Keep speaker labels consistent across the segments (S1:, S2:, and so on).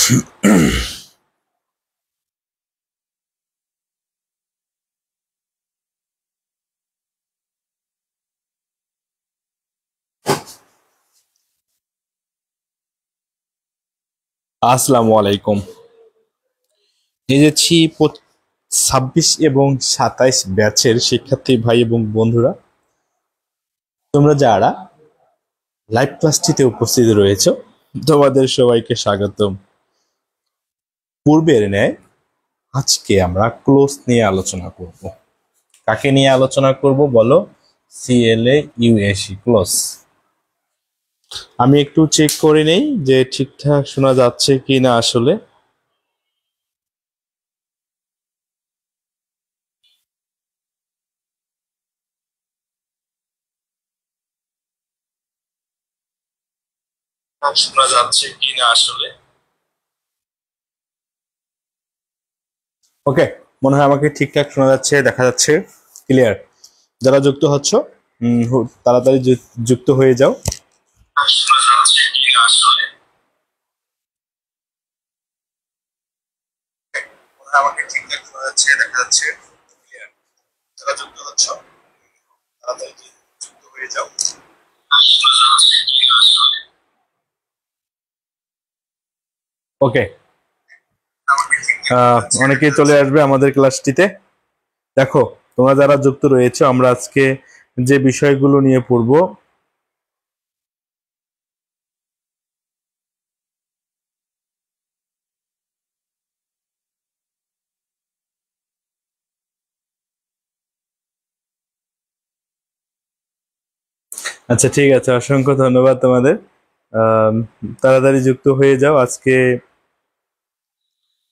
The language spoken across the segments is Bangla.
S1: আসসালামু আলাইকুম। এই যে 26 এবং 27 ব্যাচের শিক্ষার্থী ভাই এবং বন্ধুরা, তোমরা যারা লাইভ ক্লাসটিতে উপস্থিত রয়েছে, তোমাদের সবাইকে স্বাগতম। পূর্বের ন্যায় আজকে আমরা ক্লোজ নিয়ে আলোচনা করব। কাকে নিয়ে আলোচনা করব বলো? CLA close. আমি একটু চেক করে নেই যে ঠিকঠাক শোনা যাচ্ছে কিনা। আসলে শোনা যাচ্ছে কিনা আসলে। ওকে, মনে হয় আমাকে ঠিকঠাক শোনা যাচ্ছে, দেখা যাচ্ছে, ক্লিয়ার। যারা যুক্ত হচ্ছ তাড়াতাড়ি যুক্ত হয়ে যাও। শোনা যাচ্ছে কিনা আসলে। মনে হয় আমাকে ঠিকঠাক শোনা যাচ্ছে, দেখা যাচ্ছে, ক্লিয়ার। যারা যুক্ত হচ্ছ তাড়াতাড়ি যুক্ত হয়ে যাও। শোনা যাচ্ছে কিনা আসলে। ওকে, অনেকেই চলে আসবে আমাদের ক্লাসটিতে। দেখো, তোমরা যারা যুক্ত রয়েছে, আমরা আজকে যে বিষয়গুলো নিয়ে পড়বো, আচ্ছা ঠিক আছে, অসংখ্য ধন্যবাদ তোমাদের। তাড়াতাড়ি যুক্ত হয়ে যাও। আজকে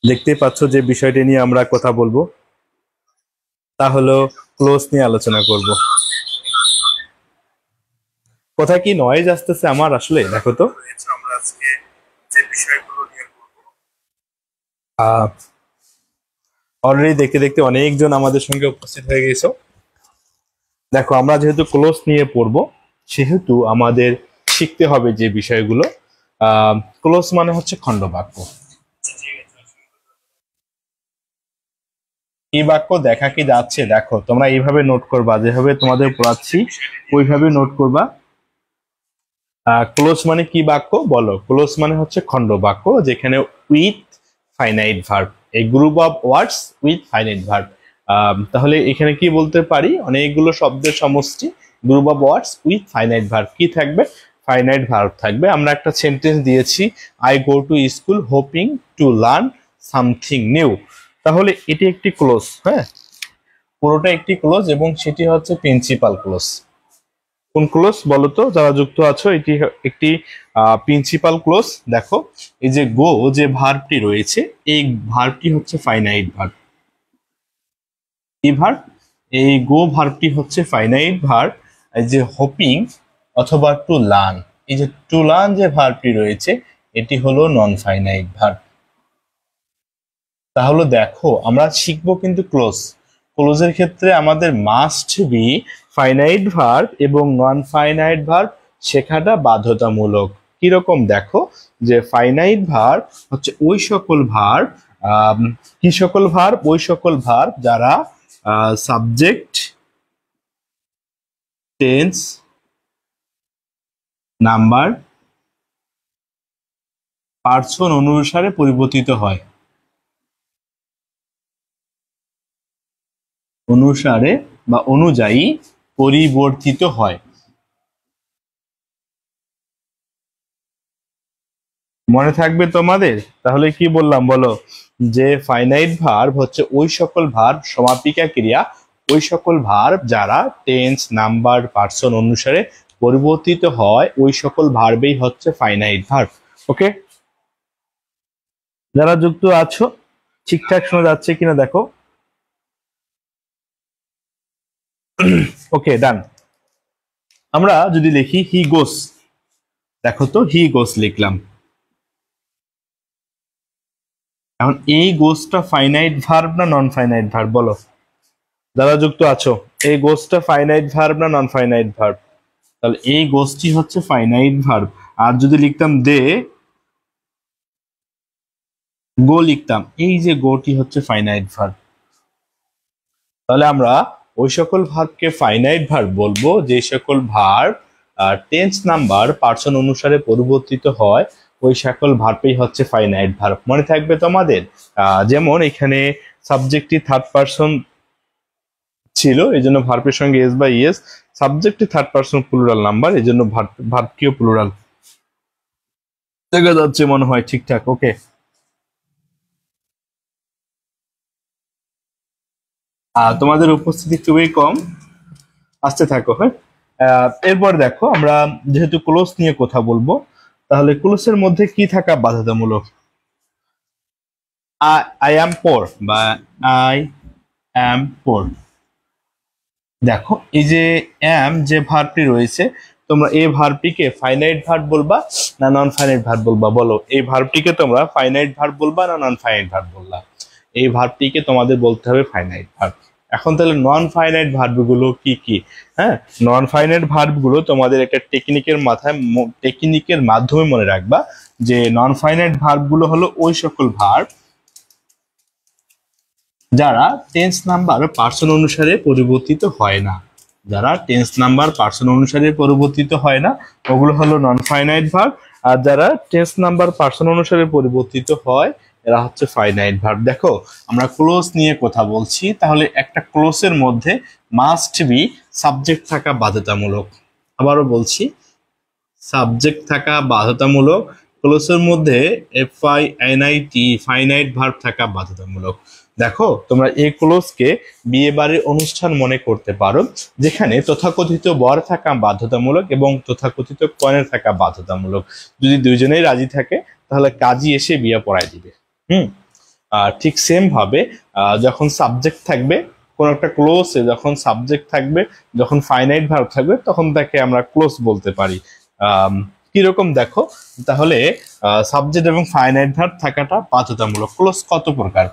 S1: দেখতেই পাচ্ছ যে বিষয়টি নিয়ে আমরা কথা বলবো, তা হলো ক্লোজ নিয়ে আলোচনা করব। কোথায় কি নয়েজ আসতেছে আমার? আসলে দেখো তো, আমরা আজকে যে বিষয়গুলো নিয়ে অলরেডি দেখতে দেখতে অনেকজন আমাদের সঙ্গে উপস্থিত হয়ে গেছো। দেখো, আমরা যেহেতু ক্লোজ নিয়ে পড়বো, সেহেতু আমাদের শিখতে হবে যে বিষয়গুলো। ক্লোজ মানে হচ্ছে খণ্ডবাক্য। এই বাক্য দেখা কি যাচ্ছে? দেখো, তোমরা এইভাবে নোট করবা, যেভাবে তোমাদের পড়াচ্ছি ওইভাবে নোট করবা। ক্লোজ মানে কি বাক্য বলো? ক্লোজ মানে হচ্ছে খণ্ড বাক্য, যেখানে উইথ ফাইনাইট ভার্ব, এই group of words with finite verb. তাহলে এখানে কি বলতে পারি? অনেকগুলো শব্দের সমষ্টি, group of words with finite verb. কি থাকবে? ফাইনাইট ভার্ব থাকবে। আমরা একটা সেন্টেন্স দিয়েছি, I go to school hoping to learn something new. তাহলে এটি একটি ক্লোজ, হ্যাঁ, পুরোটা একটি ক্লোজ, এবং সেটি হচ্ছে প্রিন্সিপাল ক্লোজ। কোন ক্লোজ বলো তো যারা যুক্ত আছো? এটি একটি প্রিন্সিপাল ক্লোজ। দেখো, এই যে গো যে ভার্বটি রয়েছে, এই ভার্বটি হচ্ছে ফাইনাইট ভার্ব। এই ভার্ব, এই গো ভার্বটি হচ্ছে ফাইনাইট ভার্ব। এই যে হোপিং অথবা টু লার্ন, এই যে টু লার্ন যে ভার্বটি রয়েছে, এটি হলো নন ফাইনাইট ভার্ব। তাহলে দেখো, আমরা শিখবো কিন্তু ক্লোজ। ক্লোজের ক্ষেত্রে আমাদের মাস্ট বি ফাইনাইট ভার্ব এবং নন ফাইনাইট ভার্ব শেখাটা বাধ্যতামূলক। কিরকম? দেখো, যে ফাইনাইট ভার্ব হচ্ছে ওই সকল ভার্ব, কি সকল ভার্ব? ওই সকল ভার্ব যারা সাবজেক্ট, টেন্স, নাম্বার, পার্সন অনুসারে পরিবর্তিত হয়, অনুসারে বা অনুযায়ী পরিবর্তিত হয়। মনে থাকবে তোমাদের? তাহলে কি বললাম বলো? যে ফাইনাইট ভার্ব হচ্ছে ওই সকল ভার্ব, সমাপিকা ক্রিয়া, ওই সকল ভার্ব যারা টেন্স, নাম্বার, পার্সন অনুসারে পরিবর্তিত হয়, ওই সকল ভার্বেই হচ্ছে ফাইনাইট ভার্ব। ওকে, যারা যুক্ত আছো ঠিকঠাক শোনা যাচ্ছে কিনা দেখো। ওকে, ডান। আমরা যদি লিখি হি গোস, দেখো তো, হি গোস লিখলাম। এখন এই গোসটা ফাইনাইট ভার্ব না নন ফাইনাইট ভার্ব বলো? যারা যুক্ত আছো, এই গোসটা ফাইনাইট ভার্ব না নন ফাইনাইট ভার্ব? তাহলে এই গোসটি হচ্ছে ফাইনাইট ভার্ব। আর যদি লিখতাম দে, গো লিখতাম, এই যে গোটি হচ্ছে ফাইনাইট ভার্ব। তাহলে আমরা ওই সকল ভার্বকে ফাইনাইট ভার্ব বলবো যে সকল ভার্ব টেন্স নাম্বার পার্সন অনুসারে পরিবর্তিত হয়, ওই সকল ভার্বই হচ্ছে ফাইনাইট ভার্ব। মনে থাকবে তোমাদের? যেমন এখানে সাবজেক্টটি থার্ড পার্সন ছিল, এই জন্য ভার্বের সঙ্গে এস বা ইএস, সাবজেক্টটি থার্ড পার্সন প্লুরাল নাম্বার, এই জন্য ভার্বটিও প্লুরাল। দেখা যাচ্ছে মনে হয় ঠিকঠাক? ওকে। তোমাদের উপস্থিতি খুবই কম, আসতে থাকো। হ্যাঁ, এরপর দেখো আমরা যেহেতু ক্লোজ নিয়ে কথা বলবো, তাহলে ক্লোজের মধ্যে কি থাকা বাধ্যতামূলক? আই অ্যাম পোর বা আই অ্যাম পোর। দেখো এই যে অ্যাম যে ভার্বটি রয়েছে, তোমরা এই ভার্বটিকে ফাইনাইট ভার্ব বলবা না নন ফাইনাইট ভার্ব বলবা? বলো, এই ভার্বটিকে তোমরা ফাইনাইট ভার্ব বলবা না নন ফাইনাইট ভার্ব বলবা? এই ভার্বটিকে তোমাদের বলতে হবে ফাইনাইট ভার্ব। এখন তাহলে নন ফাইনাইট ভার্বগুলো কি কি? হ্যাঁ, নন ফাইনাইট ভার্বগুলো তোমাদের একটা টেকনিকের মাধ্যমে মনে রাখবা যে নন ফাইনাইট ভার্বগুলো হলো ওই সকল ভার্ব যারা টেন্স নাম্বার পার্সন অনুসারে পরিবর্তিত হয় না। যারা টেন্স নাম্বার পার্সন অনুসারে পরিবর্তিত হয় না, ওগুলো হলো নন ফাইনাইট ভার্ব। আর যারা টেন্স নাম্বার পার্সন অনুসারে পরিবর্তিত হয়, এরা হচ্ছে ফাইনাইট ভার্ব। দেখো আমরা ক্লোজ নিয়ে কথা বলছি, তাহলে একটা ক্লোজের মধ্যে মাস্ট বি সাবজেক্ট থাকা বাধ্যতামূলক। আবারও বলছি, সাবজেক্ট থাকা বাধ্যতামূলক। ক্লোজের মধ্যে FINIT ফাইনাইট ভার্ব থাকা বাধ্যতামূলক। দেখো তোমরা এই ক্লোজকে বিয়ে বাড়ির অনুষ্ঠান মনে করতে পারো, যেখানে তথাকথিত বর থাকা বাধ্যতামূলক এবং তথাকথিত কনে থাকা বাধ্যতামূলক। যদি দুইজনেই রাজি থাকে তাহলে কাজী এসে বিয়ে পড়ায় দিবে। হুম। ঠিক সেম ভাবে যখন সাবজেক্ট থাকবে কোন একটা ক্লোজে, যখন সাবজেক্ট থাকবে, যখন ফাইনাইট ভার্ব থাকবে, তখন তাকে আমরা ক্লোজ বলতে পারি। কিরকম দেখো, তাহলে সাবজেক্ট এবং ফাইনাইট ভার্ব থাকাটা বাধ্যতামূলক। ক্লোজ কত প্রকার?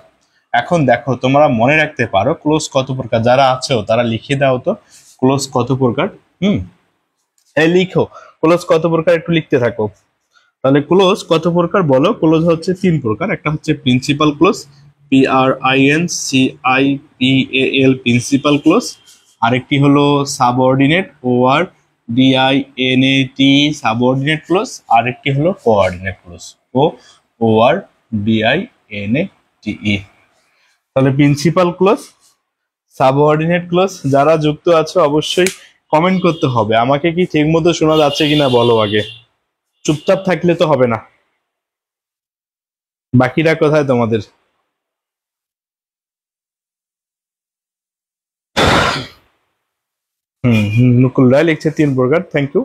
S1: এখন দেখো তোমরা মনে রাখতে পারো ক্লোজ কত প্রকার, যারা আছো তারা লিখে দাও তো ক্লোজ কত প্রকার। হুম, এই লিখো ক্লোজ কত প্রকার, একটু লিখতে থাকো। তাহলে ক্লোজ কত প্রকার বলো? ক্লোজ হচ্ছে তিন প্রকার। একটা হচ্ছে principal clause, PRINCIPAL principal clause. আরেকটি হলো সাবঅর্ডিনেট, ORDINAT সাবঅর্ডিনেট ক্লোজ। আরেকটি হলো কোঅর্ডিনেট ক্লোজ, ORDINATE। তাহলে প্রিন্সিপাল ক্লোজ, সাবঅর্ডিনেট ক্লোজ। যারা যুক্ত আছো অবশ্যই কমেন্ট করতে হবে। আমাকে কি ঠিক মতো শোনা যাচ্ছে কিনা বলো আগে, চুপচাপ থাকলে তো হবে না। বাকিরা কোথায় তোমাদের? মুকুল রায় লিখছে তিন প্রকার, থ্যাংক ইউ।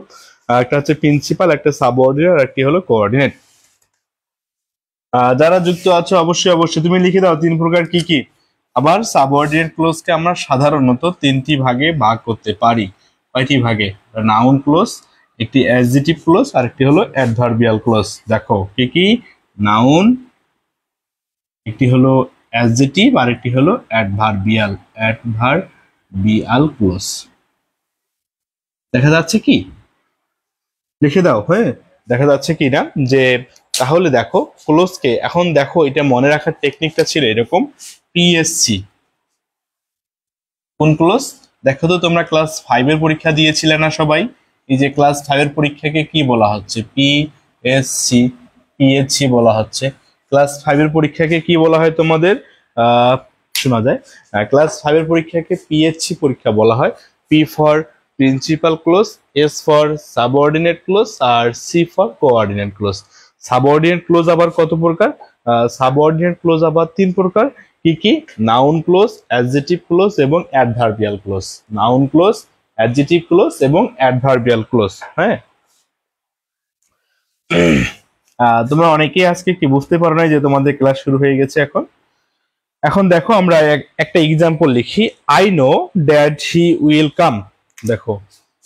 S1: একটা হচ্ছে প্রিন্সিপাল, একটা সাবঅর্ডিনেট, আর একটি হলো কোঅর্ডিনেট। যারা যুক্ত আছো অবশ্যই অবশ্যই তুমি লিখে দাও তিন প্রকার কি কি। আবার সাবঅর্ডিনেট ক্লোজকে আমরা সাধারণত তিনটি ভাগে ভাগ করতে পারি। কয়টি ভাগে? নাউন ক্লোজ, একটি অ্যাডজেক্টিভ ক্লোজ, আর একটি হলো অ্যাডভার্বিয়াল ক্লোজ। দেখো কি কি? নাউন, একটি হলো অ্যাডজেক্টিভ, আর একটি হলো অ্যাডভার্বিয়াল ক্লোজ। দেখা যাচ্ছে কি? লিখে দাও। হ্যাঁ, দেখা যাচ্ছে কি না? যে তাহলে দেখো ক্লোজকে এখন দেখো, এটা মনে রাখার টেকনিকটা ছিল এরকম। PSC কোন ক্লোজ? দেখো তো তোমরা ক্লাস 5-এর পরীক্ষা দিয়েছিলে না সবাই? এই যে ক্লাস 5-এর পরীক্ষাকে কি বলা হচ্ছে? PSC বলা হচ্ছে। ক্লাস 5-এর পরীক্ষাকে কি বলা হয় তোমাদের? শোনা যায়, ক্লাস 5-এর পরীক্ষাকে PSC পরীক্ষা বলা হয়। P for principal clause, S for subordinate clause, আর C for coordinate clause. Subordinate clause আবার কত প্রকার? সাবঅর্ডিনেট ক্লোজ আবার তিন প্রকার। কি কি? নাউন ক্লোজ, অ্যাডজেক্টিভ ক্লোজ এবং adverbial clause. Noun clause, adjective close এবং অ্যাডভার্বিয়াল ক্লোজ। হ্যাঁ, তোমরা অনেকেই আজকে কি বুঝতে পারো না যে তোমাদের ক্লাস শুরু হয়ে গেছে এখন। এখন দেখো আমরা একটা এক্সাম্পল লিখি। I know that he will come. দেখো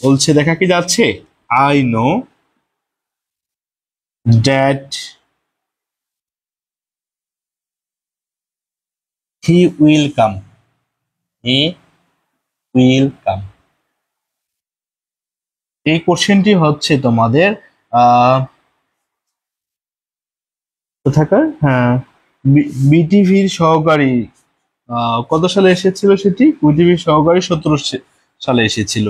S1: বলছে, দেখা কি যাচ্ছে? I know that he will come. He will come. এই কোশ্চেনটি হচ্ছে তোমাদের কোথাকার? হ্যাঁ, বিটিভির সহকারী কত সালে এসেছিল সেটি? বিটিভির সহকারী 17 সালে এসেছিল।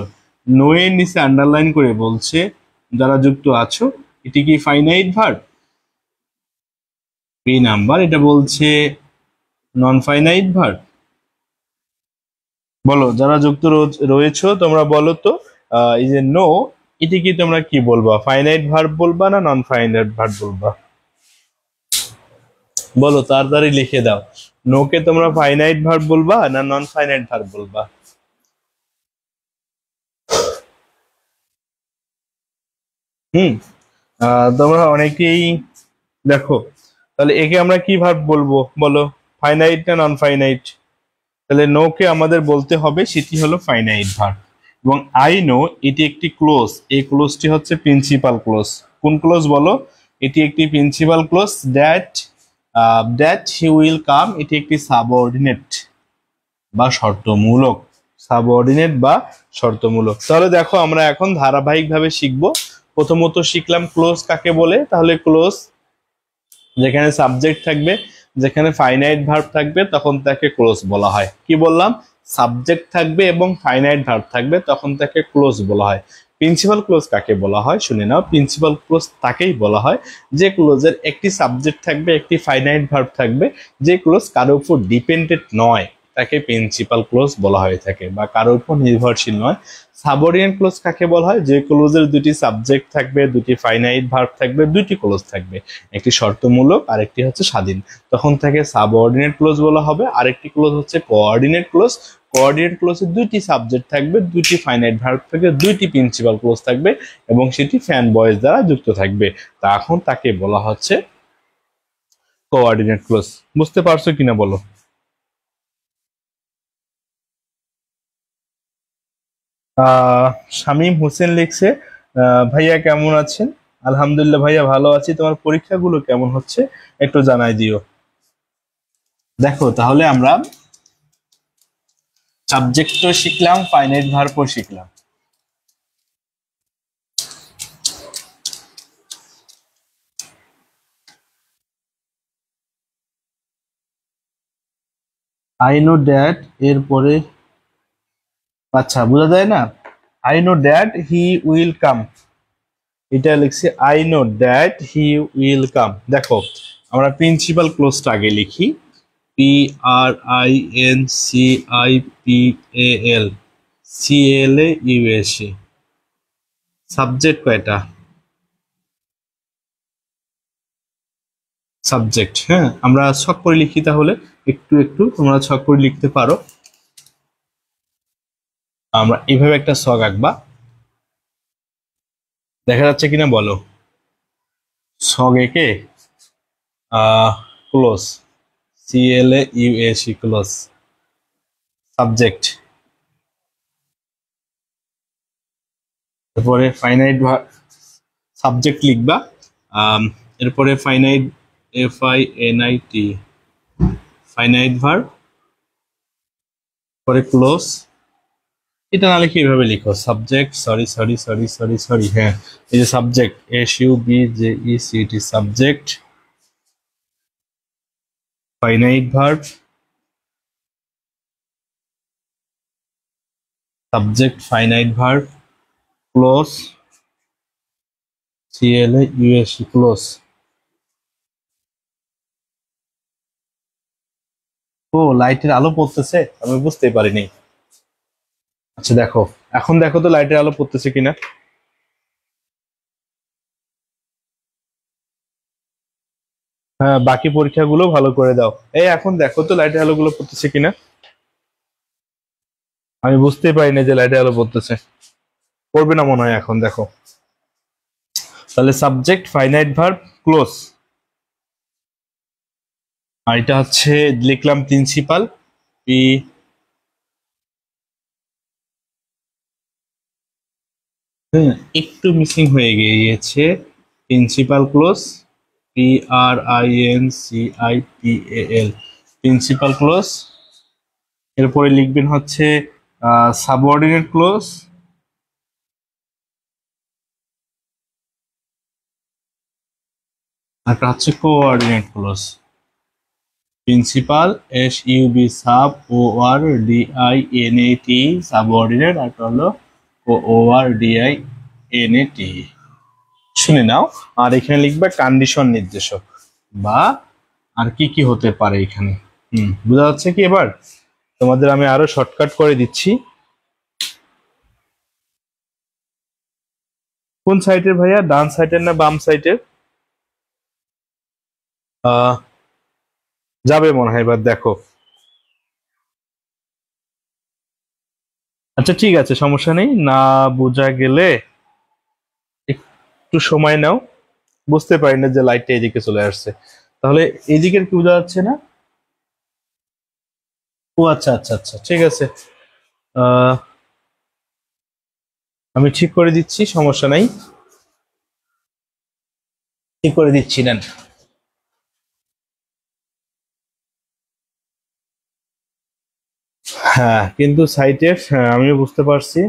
S1: নো এর নিচে আন্ডারলাইন করে বলছে যারা যুক্ত আছো, এটি কি ফাইনাইট ভার্ব? বি নাম্বার, এটা বলছে নন ফাইনাইট ভার্ব। বলো যারা যুক্ত রয়েছো তোমরা বলো তো, এই যে নো, এটি কি তোমরা কি বলবা? ফাইনাইট ভার্ব বলবা না নন ফাইনাইট ভার্ব বলবা? বলো তাড়াতাড়ি লিখে দাও। নো কে তোমরা ফাইনাইট ভার্ব বলবা না নন ফাইনাইট ভার্ব বলবা? হুম। তোমরা অনেকেই দেখো, তাহলে একে আমরা কি ভার্ব বলবো বলো? ফাইনাইট না নন ফাইনাইট? তাহলে নো কে আমাদের বলতে হবে সেটি হলো ফাইনাইট ভার্ব। এবং আই নো, এটি একটি ক্লোজ, এই ক্লোজটি হচ্ছে প্রিন্সিপাল ক্লোজ। কোন ক্লোজ বলো? এটি একটি principal clause. That he will come, এটি একটি সাবঅর্ডিনেট বা শর্তমূলক। সাবঅর্ডিনেট বা শর্তমূলক। তাহলে দেখো আমরা এখন ধারাবাহিকভাবে শিখবো। প্রথমত শিখলাম ক্লোজ কাকে বলে। তাহলে ক্লোজ যেখানে সাবজেক্ট থাকবে, যেখানে ফাইনাইট ভার্ব থাকবে, তখন তাকে ক্লোজ বলা হয়। কি বললাম? সাবজেক্ট থাকবে এবং ফাইনাইট ভার্ব থাকবে, তখন তাকে ক্লোজ বলা হয়। প্রিন্সিপাল ক্লোজ কাকে বলা হয় শুনে নাও। প্রিন্সিপাল ক্লোজ তাকেই বলা হয় যে ক্লোজের একটি সাবজেক্ট থাকবে, একটি ফাইনাইট ভার্ব থাকবে, যে ক্লোজ কারোর উপর ডিপেন্ডেন্ট নয়, তাকে প্রিন্সিপাল ক্লোজ বলা হয়ে থাকে, বা কারোর উপর নির্ভরশীল নয়। সাবঅর্ডিনেট ক্লোজ কাকে বলা হয়? যে ক্লোজের দুটি সাবজেক্ট থাকবে, দুটি ফাইনাইট ভার্ব থাকবে, দুটি ক্লোজ থাকবে, একটি শর্তমূলক আর একটি হচ্ছে স্বাধীন, তখন তাকে সাবঅর্ডিনেট ক্লোজ বলা হবে। আরেকটি ক্লোজ হচ্ছে কোঅর্ডিনেট ক্লোজ। কোঅর্ডিনেট ক্লোজে দুইটি সাবজেক্ট থাকবে, দুইটি ফাইনাইট ভার্ব থাকবে, দুইটি প্রিন্সিপাল ক্লোজ থাকবে এবং সেটি ফ্যান বয়েজ দ্বারা যুক্ত থাকবে, তখন তাকে বলা হচ্ছে কোঅর্ডিনেট ক্লোজ। বুঝতে পারছো কিনা বলো? আহ শামীম হোসেন লিখছে, ভাইয়া কেমন আছেন? আলহামদুলিল্লাহ ভাইয়া ভালো আছি। তোমার পরীক্ষাগুলো কেমন হচ্ছে একটু জানাই দিও। দেখো তাহলে আমরা সাবজেক্টও শিখলাম, ফাইনাইট ভার্বও শিখলাম। আই নো দ্যাট এর পরে, আচ্ছা বোঝা যায় না। I know that he will come, এটা লিখছি I know that he will come. দেখো আমরা প্রিন্সিপাল ক্লোজটা আগে লিখি। P R I N C I P A L, C L A U S E. Subject কয়টা? সাবজেক্ট, হ্যাঁ আমরা ছক করে লিখি তাহলে। একটু একটু তোমরা ছক করে লিখতে পারো। আমরা এইভাবে একটা ছক আঁকবা, দেখা যাচ্ছে কিনা বলো? ছক এঁকে clause, C L A U S E, clause subject, তারপরে ফাইনাইট সাবজেক্ট লিখবা। আম, এরপরে finite, F I N I T, finite verb, পরে ক্লোজ। এটা না লিখে এভাবে লিখো subject, sorry sorry sorry sorry sorry, হ্যাঁ এই যে subject, S U B J E C T, subject, finite verb, subject finite verb, clause, C L A U S E, clause. ও লাইটের আলো পড়তেছে, আমি বুঝতেই পারিনি। আচ্ছা দেখো, এখন দেখো তো লাইটের আলো পড়তেছে কিনা। হ্যাঁ বাকি পরীক্ষাগুলো ভালো করে দাও। এই এখন দেখো তো লাইটের আলোগুলো পড়তেছে কিনা। আমি বুঝতেই পারি না যে লাইটের আলো পড়তেছে। পড়বে না মনে হয় এখন, দেখো। তাহলে সাবজেক্ট ফাইনাইট ভার্ব ক্লোজ, আর এটা হচ্ছে লিখলাম প্রিন্সিপাল, পি, একটু মিসিং হয়ে গিয়েছে, principal clause, P R I N C I P A L, principal clause. এরপরে লিখবেন হচ্ছে সাবঅর্ডিনেট ক্লোজ, আর একটা হচ্ছে coordinate clause. Principal, SUB SUBORDINAT, subordinate, আর হলো ORDINAT। শুনে নাও। আর এখানে লিখবে কন্ডিশন নির্দেশক, বা আর কি কি হতে পারে এখানে। বোঝা যাচ্ছে কি? এবার তোমাদের আমি আরো শর্টকাট করে দিচ্ছি। কোন সাইটের ভাইয়া, ডান সাইটের না বাম সাইটের? যাবে মনে হয়, এবার দেখো। আচ্ছা ঠিক আছে, সমস্যা নেই, না বোঝা গেলে একটু সময় নাও। বুঝতে পারি না যে লাইটটা এদিকে চলে আসছে, তাহলে এদিকের কি বোঝা যাচ্ছে না? ও আচ্ছা আচ্ছা আচ্ছা, ঠিক আছে। আহ আমি ঠিক করে দিচ্ছি, সমস্যা নাই, ঠিক করে দিচ্ছি নেন। হ্যাঁ, কিন্তু সাইটের, হ্যাঁ, আমিও বুঝতে পারছি।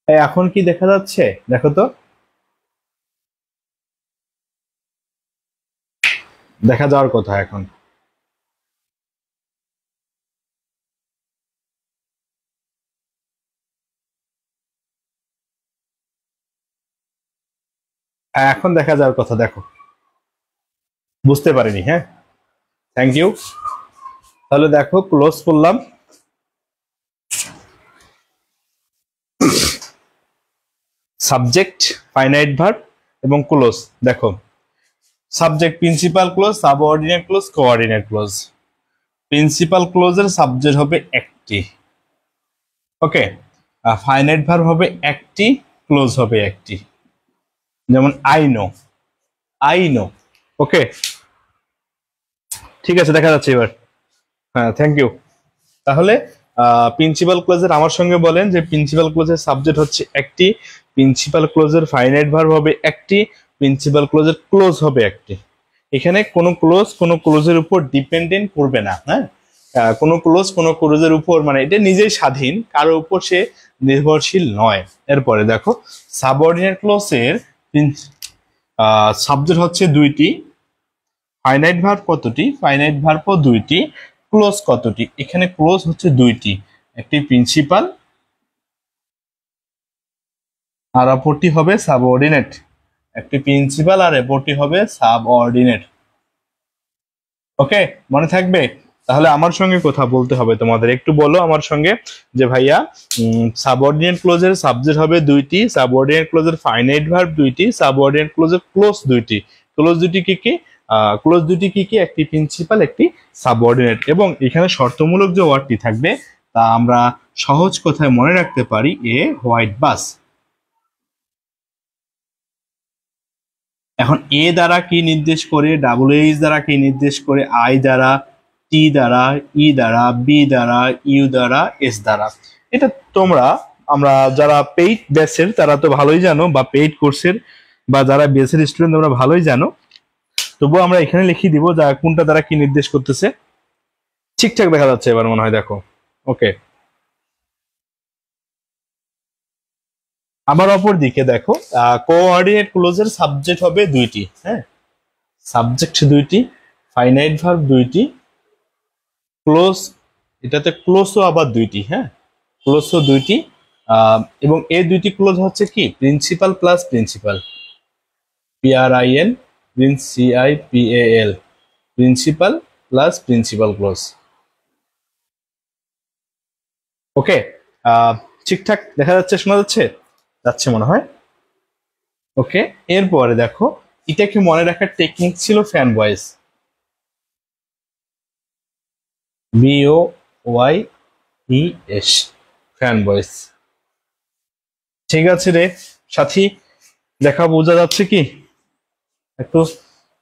S1: এখন কি দেখা যাচ্ছে? দেখো তো, দেখা যাওয়ার কথা এখন। এখন দেখা যাওয়ার কথা, দেখো। বুঝতে পারিনি, হ্যাঁ, থ্যাংক ইউ। তাহলে দেখো, ক্লোজ করলাম। সাবজেক্ট, ফাইনাইট ভার্ব এবং ক্লোজ। দেখো, subject principal clause, subordinate clause, coordinate clause. Principal ক্লোজের সাবজেক্ট হবে একটি, ওকে। ফাইনাইট ভার্ব হবে একটি, ক্লোজ হবে একটি। যেমন আই নো, আই নো, ওকে। ঠিক আছে, দেখা যাচ্ছে এবার। হ্যাঁ, থ্যাংক ইউ। তাহলে প্রিন্সিপাল ক্লোজের আমার সঙ্গে বলেন যে প্রিন্সিপাল ক্লোজের সাবজেক্ট হচ্ছে একটি, প্রিন্সিপাল ক্লোজের ফাইনাইট ভার্ব হবে একটি, প্রিন্সিপাল ক্লোজের ক্লোজ হবে একটি। এখানে কোনো ক্লোজের উপর ডিপেন্ডেন্ট করবে না, হ্যাঁ। কোনো ক্লোজ কোনো ক্লোজের উপর, মানে এটা নিজেই স্বাধীন, কারোর উপর সে নির্ভরশীল নয়। এরপরে দেখো, সাবঅর্ডিনেট ক্লোজের সাবজেক্ট হচ্ছে দুইটি, ফাইনাইট ভার্ব কতটি? ফাইনাইট ভার্বও দুইটি, ক্লোজ কতটি? এখানে ক্লোজ হচ্ছে দুইটি, একটি প্রিন্সিপাল আর অপরটি হবে সাবঅর্ডিনেট। একটি প্রিন্সিপাল আর অপরটি হবে সাবঅর্ডিনেট, ওকে, মনে থাকবে? তাহলে আমার সঙ্গে কথা বলতে হবে তোমাদের, একটু বলো আমার সঙ্গে যে ভাইয়া, সাবঅর্ডিনেট ক্লোজের সাবজেক্ট হবে দুইটি, সাবঅর্ডিনেট ক্লোজের ফাইনাইট ভার্ব দুইটি, সাবঅর্ডিনেট ক্লোজের ক্লোজ দুইটি। ক্লোজ দুটি কি কি? ক্লোজ দুটি কি কি? একটি প্রিন্সিপাল, একটি সাবঅর্ডিনেট। এবং এখানে শর্তমূলক যে ওয়ার্ডটি থাকবে তা আমরা সহজ কথায় মনে রাখতে পারি, এ হোয়াইট বাস। এখন এ দ্বারা কি নির্দেশ করে, ডাবল এইচ দ্বারা কি নির্দেশ করে, আই দ্বারা, টি দ্বারা, ই দ্বারা, বি দ্বারা, ইউ দ্বারা, এস দ্বারা। এটা তোমরা, আমরা যারা পেইড ব্যাচের তারা তো ভালোই জানো, বা পেইড কোর্সের বা যারা বেসের স্টুডেন্ট তোমরা ভালোই জানো। তবুও আমরা এখানে লিখে দিব যা কোনটা দ্বারা কি নির্দেশ করতেছে। ঠিকঠাক দেখা যাচ্ছে এবার মনে হয়, দেখো, ওকে। আবার অপর দিকে দেখো, কোঅর্ডিনেট ক্লোজের সাবজেক্ট হবে দুইটি, হ্যাঁ, সাবজেক্ট দুইটি, ফাইনাইট ভার্ব দুইটি, ক্লোজ, এটাতে ক্লোজও আবার দুইটি, হ্যাঁ, ক্লোজও দুইটি। এবং এই দুইটি ক্লোজ হচ্ছে কি? Principal plus principal, PRIN, CIPAL, principal plus principal clause, okay. ঠিকঠাক দেখা যাচ্ছে, শোনা যাচ্ছে? যাচ্ছে মনে হয়, ওকে। এরপরে দেখো, এটাকে মনে রাখার টেকনিক ছিল fan voice, VOYES, fan voice. ঠিক আছে রে সাথী, দেখা বোঝা যাচ্ছে কি? একটু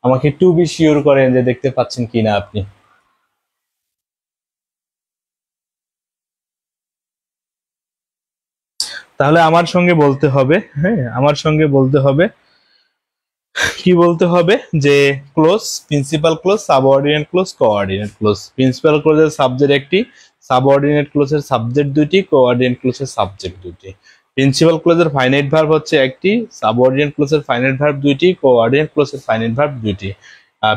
S1: আমাকে একটু বি শিওর করেন যে দেখতে পাচ্ছেন কিনা আপনি। তাহলে আমার সঙ্গে বলতে হবে, হ্যাঁ, আমার সঙ্গে বলতে হবে, কি বলতে হবে যে clause, principal clause, subordinate clause, coordinate clause. Principal ক্লোজের সাবজেক্ট একটি, সাবঅর্ডিনেট ক্লোজের সাবজেক্ট দুটি, কোঅর্ডিনেট ক্লোজের সাবজেক্ট দুটি। প্রিন্সিপাল ক্লোজের ফাইনাইট ভার্ব হচ্ছে একটি, সাবঅর্ডিনেট ক্লোজের ফাইনাইট ভার্ব দুইটি, কোঅর্ডিনেট ক্লোজের ফাইনাইট ভার্ব দুইটি।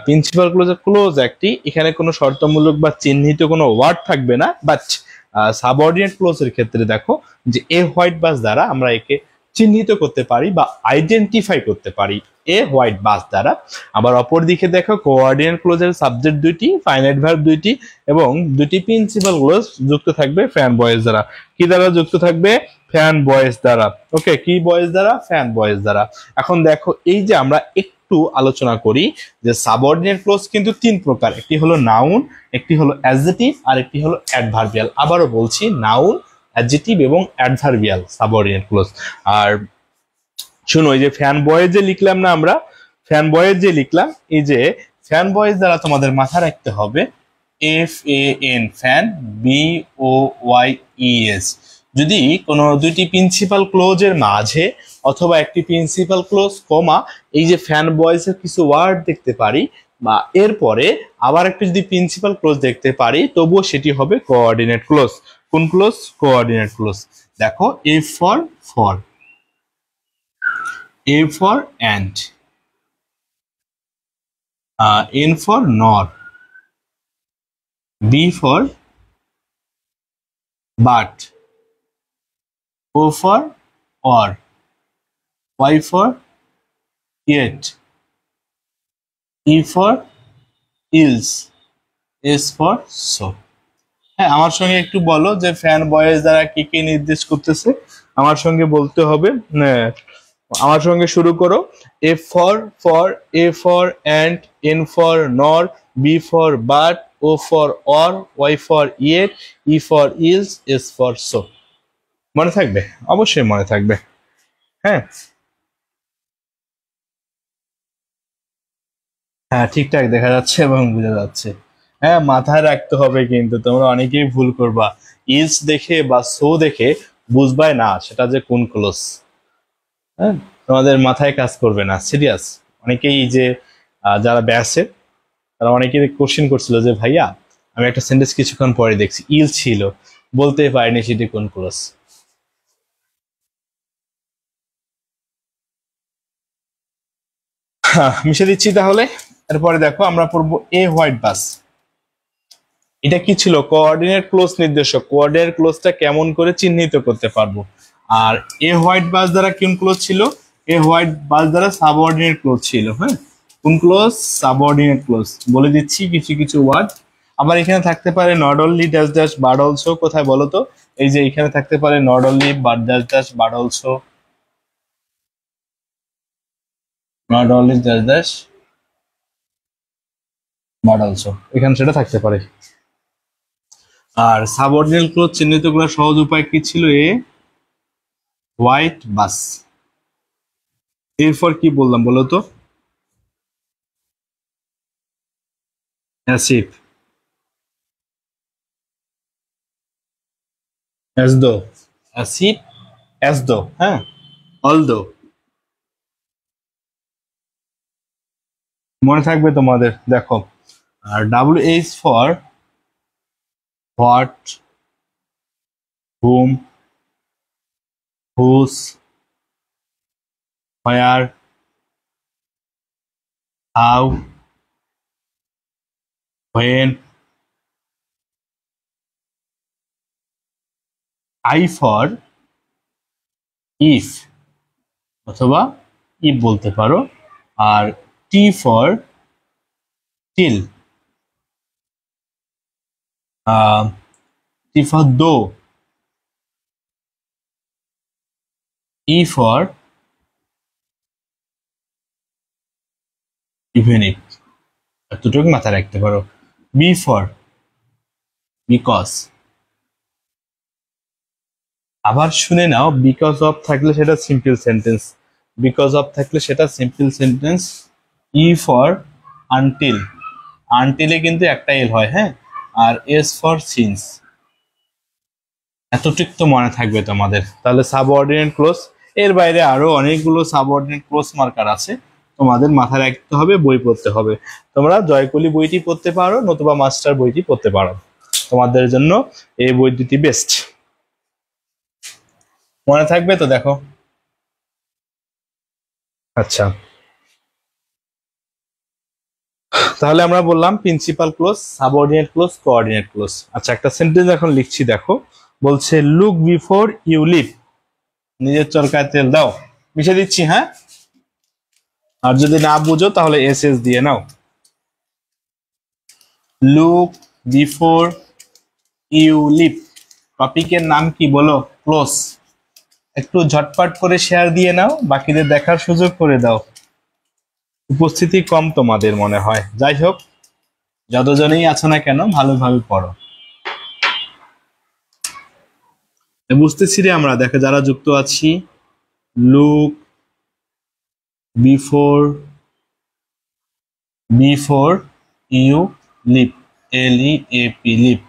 S1: প্রিন্সিপাল ক্লোজের ক্লোজ একটি, এখানে কোনো শর্তমূলক বা চিহ্নিত কোনো ওয়ার্ড থাকবে না, বাট সাবঅর্ডিনেট ক্লোজের ক্ষেত্রে দেখো যে এ হোয়াইট বাস দ্বারা আমরা একে চিহ্নিত করতে পারি বা আইডেন্টিফাই করতে পারি এ হোয়াইট বাস দ্বারা। আবার অপর দিকে দেখো কোঅর্ডিনেট ক্লোজের সাবজেক্ট দুইটি, ফাইনাইট ভার্ব দুইটি এবং দুটি প্রিন্সিপাল ক্লোজ যুক্ত থাকবে ফ্যান বয়েজ দ্বারা। কি দ্বারা যুক্ত থাকবে? ফ্যান বয়েজ দ্বারা। ওকে, কি বয়েজ দ্বারা? ফ্যান বয়েজ দ্বারা। এখন দেখো এই যে আমরা একটু আলোচনা করি যে সাবঅর্ডিনেট ক্লোজ কিন্তু তিন প্রকার, একটি হলো নাউন, একটি হলো অ্যাডজেক্টিভ আর একটি হলো অ্যাডভার্বিয়াল। আবারও বলছি, নাউন, অ্যাডজেক্টিভ এবং অ্যাডভার্বিয়াল সাবঅর্ডিনেট ক্লোজ। আর শুনো, এই যে ফ্যান বয়েজ যে লিখলাম না আমরা, ফ্যান বয়েজ যে লিখলাম, এই যে ফ্যান বয়েজ দ্বারা তোমাদের মাথা রাখতে হবে FAN, ফ্যান, BOYES। যদি কোনো দুইটি প্রিন্সিপাল ক্লোজের মাঝে অথবা একটি প্রিন্সিপাল ক্লোজ কমা এই যে ফ্যান বয়েজের কিছু ওয়ার্ড দেখতে পারি বা এরপরে আবার একটি যদি প্রিন্সিপাল ক্লোজ দেখতে পারি, তবুও সেটি হবে কোঅর্ডিনেট ক্লোজ। কোন ক্লোজ? Coordinate close. দেখো, A for and, N for nor, B for but, O for or, Y for yet, E for is, S for so। হ্যাঁ, আমার সঙ্গে একটু বলো যে ফ্যান বয়েজ দ্বারা কি কি নির্দেশ করতেছে। আমার সঙ্গে বলতে হবে, আমার সঙ্গে শুরু করো। A for and, N for nor, B for but, O for or, Y for yet, E for is, S for so। মনে থাকবে? অবশ্যই মনে থাকবে। হ্যাঁ হ্যাঁ, ঠিকঠাক দেখা যাচ্ছে এবং বোঝা যাচ্ছে। হ্যাঁ, মাথায় রাখতে হবে, কিন্তু তোমরা অনেকেই ভুল করবা, ইজ দেখে বা সো দেখে বুঝবাই না সেটা যে কোন ক্লোজ। হ্যাঁ, তোমাদের মাথায় কাজ করবে না, সিরিয়াস। অনেকেই যে যারা ব্যাসে, তারা অনেকেই কোশ্চেন করছিল যে ভাইয়া আমি একটা সেন্টেন্স কিছুক্ষণ পরে দেখছি ইল ছিল, বলতে পারিনি সেটি কোন ক্লোজ। মিশে দিচ্ছি তাহলে। এরপরে দেখো আমরা পড়বো এ হোয়াইট বাস। এটা কি ছিল? কোঅর্ডিনেট ক্লোজ নির্দেশক। কোঅর্ডিনেট ক্লোজটা কেমন করে চিহ্নিত করতে পারবো? আর এ হোয়াইট বাস দ্বারা কোন ক্লোজ ছিল? এ হোয়াইট বাস দ্বারা সাবঅর্ডিনেট ক্লোজ ছিল। হ্যাঁ, কোন ক্লোজ? Subordinate close. বলে দিচ্ছি কিছু কিছু ওয়ার্ড। আবার এখানে থাকতে পারে not only dash dash but also. কোথায় বলো তো? এই যে এখানে থাকতে পারে not only but dash dash but also, not only dash dash but also, এখানে সেটা থাকতে পারে। আর সাবঅর্ডিনেট ক্লোজ চিহ্নিত করার সহজ উপায় কি ছিল? এ হোয়াইট বাস। এরপর কি বললাম বলো তো? অ্যাসিভ, অ্যাজ দো, অ্যাসিভ, অ্যাজ দো, হ্যাঁ, অলদো। মনে থাকবে তোমাদের। দেখো, আর WH for what, whom, whose, where, how, when. I for if অথবা ইফ বলতে পারো। আর T for till, T for though, E for even if. এতটুকু মাথায় রাখতে পারো। B for because. আবার শুনে নাও, বিকজ অফ থাকলে সেটা সিম্পল সেন্টেন্স, বিকজ অফ থাকলে সেটা simple sentence. E for until, আনটিলে কিন্তু একটা এল হয়। হ্যাঁ, আর এস ফর সিন্স। এতটুক তো মনে থাকবে তোমাদের। তাহলে সাবঅর্ডিনেট ক্লোজ, এর বাইরে আরো অনেকগুলো সাবঅর্ডিনেট ক্লোজ মার্কার আছে, তোমাদের মাথায় রাখতে হবে, বই পড়তে হবে। তোমরা জয়কলি বইটি পড়তে পারো, নতুবা মাস্টার বইটি পড়তে পারো, তোমাদের জন্য এই বই দুটি বেস্ট। মনে থাকবে তো? দেখো, আচ্ছা, তাহলে আমরা বললাম principal clause, subordinate clause, coordinate close. আচ্ছা, একটা সেন্টেন্স এখন লিখছি, দেখো। বলছে লুক বিফোর ইউ লিভ। নিজের চরকায় তেল দাও, মিশে দিচ্ছি, হ্যাঁ। আর যদি না বুঝো তাহলে এস এস দিয়ে নাও। লুক বিফোর ইউ লিভ, টপিকের নাম কি বলো? ক্লোজ। একটু ঝটপট করে শেয়ার দিয়ে নাও, বাকিদের দেখার সুযোগ করে দাও। উপস্থিতি কম তোমাদের মনে হয়, যাই হোক, যতজনেই আছো না কেন ভালোভাবে পড়ো। বুঝতেছি রে আমরা, দেখো যারা যুক্ত আছি। Look before before you leave, LEAP, leave.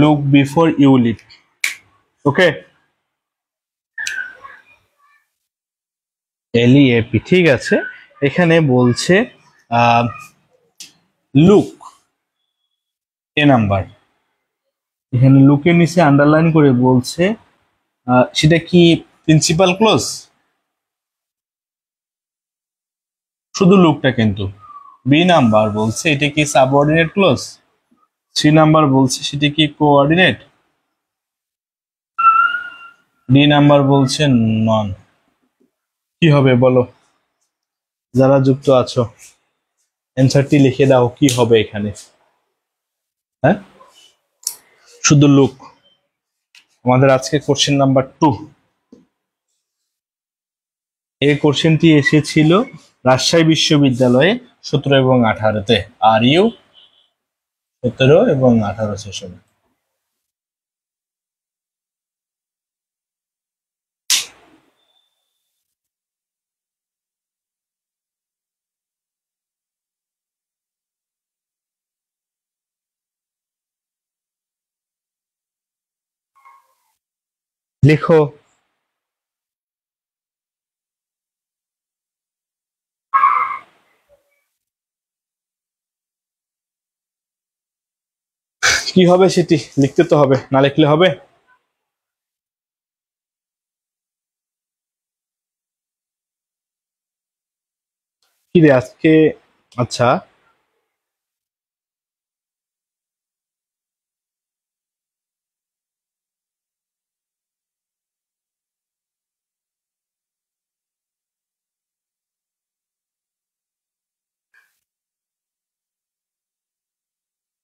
S1: Look before you leave, okay. LEAP, ঠিক আছে। এখানে বলছে লুক এ নাম্বার, এখানে লুকের নিচে আন্ডারলাইন করে বলছে সেটা কি প্রিন্সিপাল ক্লোজ? শুধু লুকটা কিন্তু। বি নাম্বার বলছে এটা কি সাবঅর্ডিনেট ক্লোজ? সি নাম্বার বলছে সেটা কি কোঅর্ডিনেট? ডি নাম্বার বলছে নন। কি হবে বলো, যারা যুক্ত আছো অ্যান্সারটি লিখে দাও, কি হবে এখানে? হ্যাঁ, শুধু লুক। আমাদের আজকে কোশ্চেন নাম্বার 2। এই কোশ্চেনটি এসেছিল রাজশাহী বিশ্ববিদ্যালয়ে 17 এবং 18-তে। আর ইউ 17 এবং 18 সেশনে। লিখো। কি হবে সেটি লিখতে তো হবে, না লিখলে হবে? কি রে আজকে, আচ্ছা,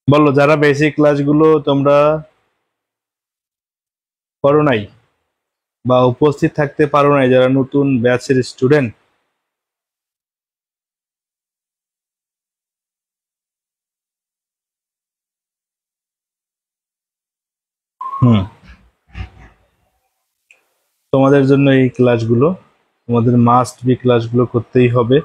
S1: বলো যারা বেসিক ক্লাসগুলো তোমরা করো নাই বা উপস্থিত থাকতে পারো নাই, যারা নতুন ব্যাচের স্টুডেন্ট। হুম, তোমাদের জন্য এই ক্লাসগুলো, তোমাদের মাস্ট বি ক্লাসগুলো করতেই হবে।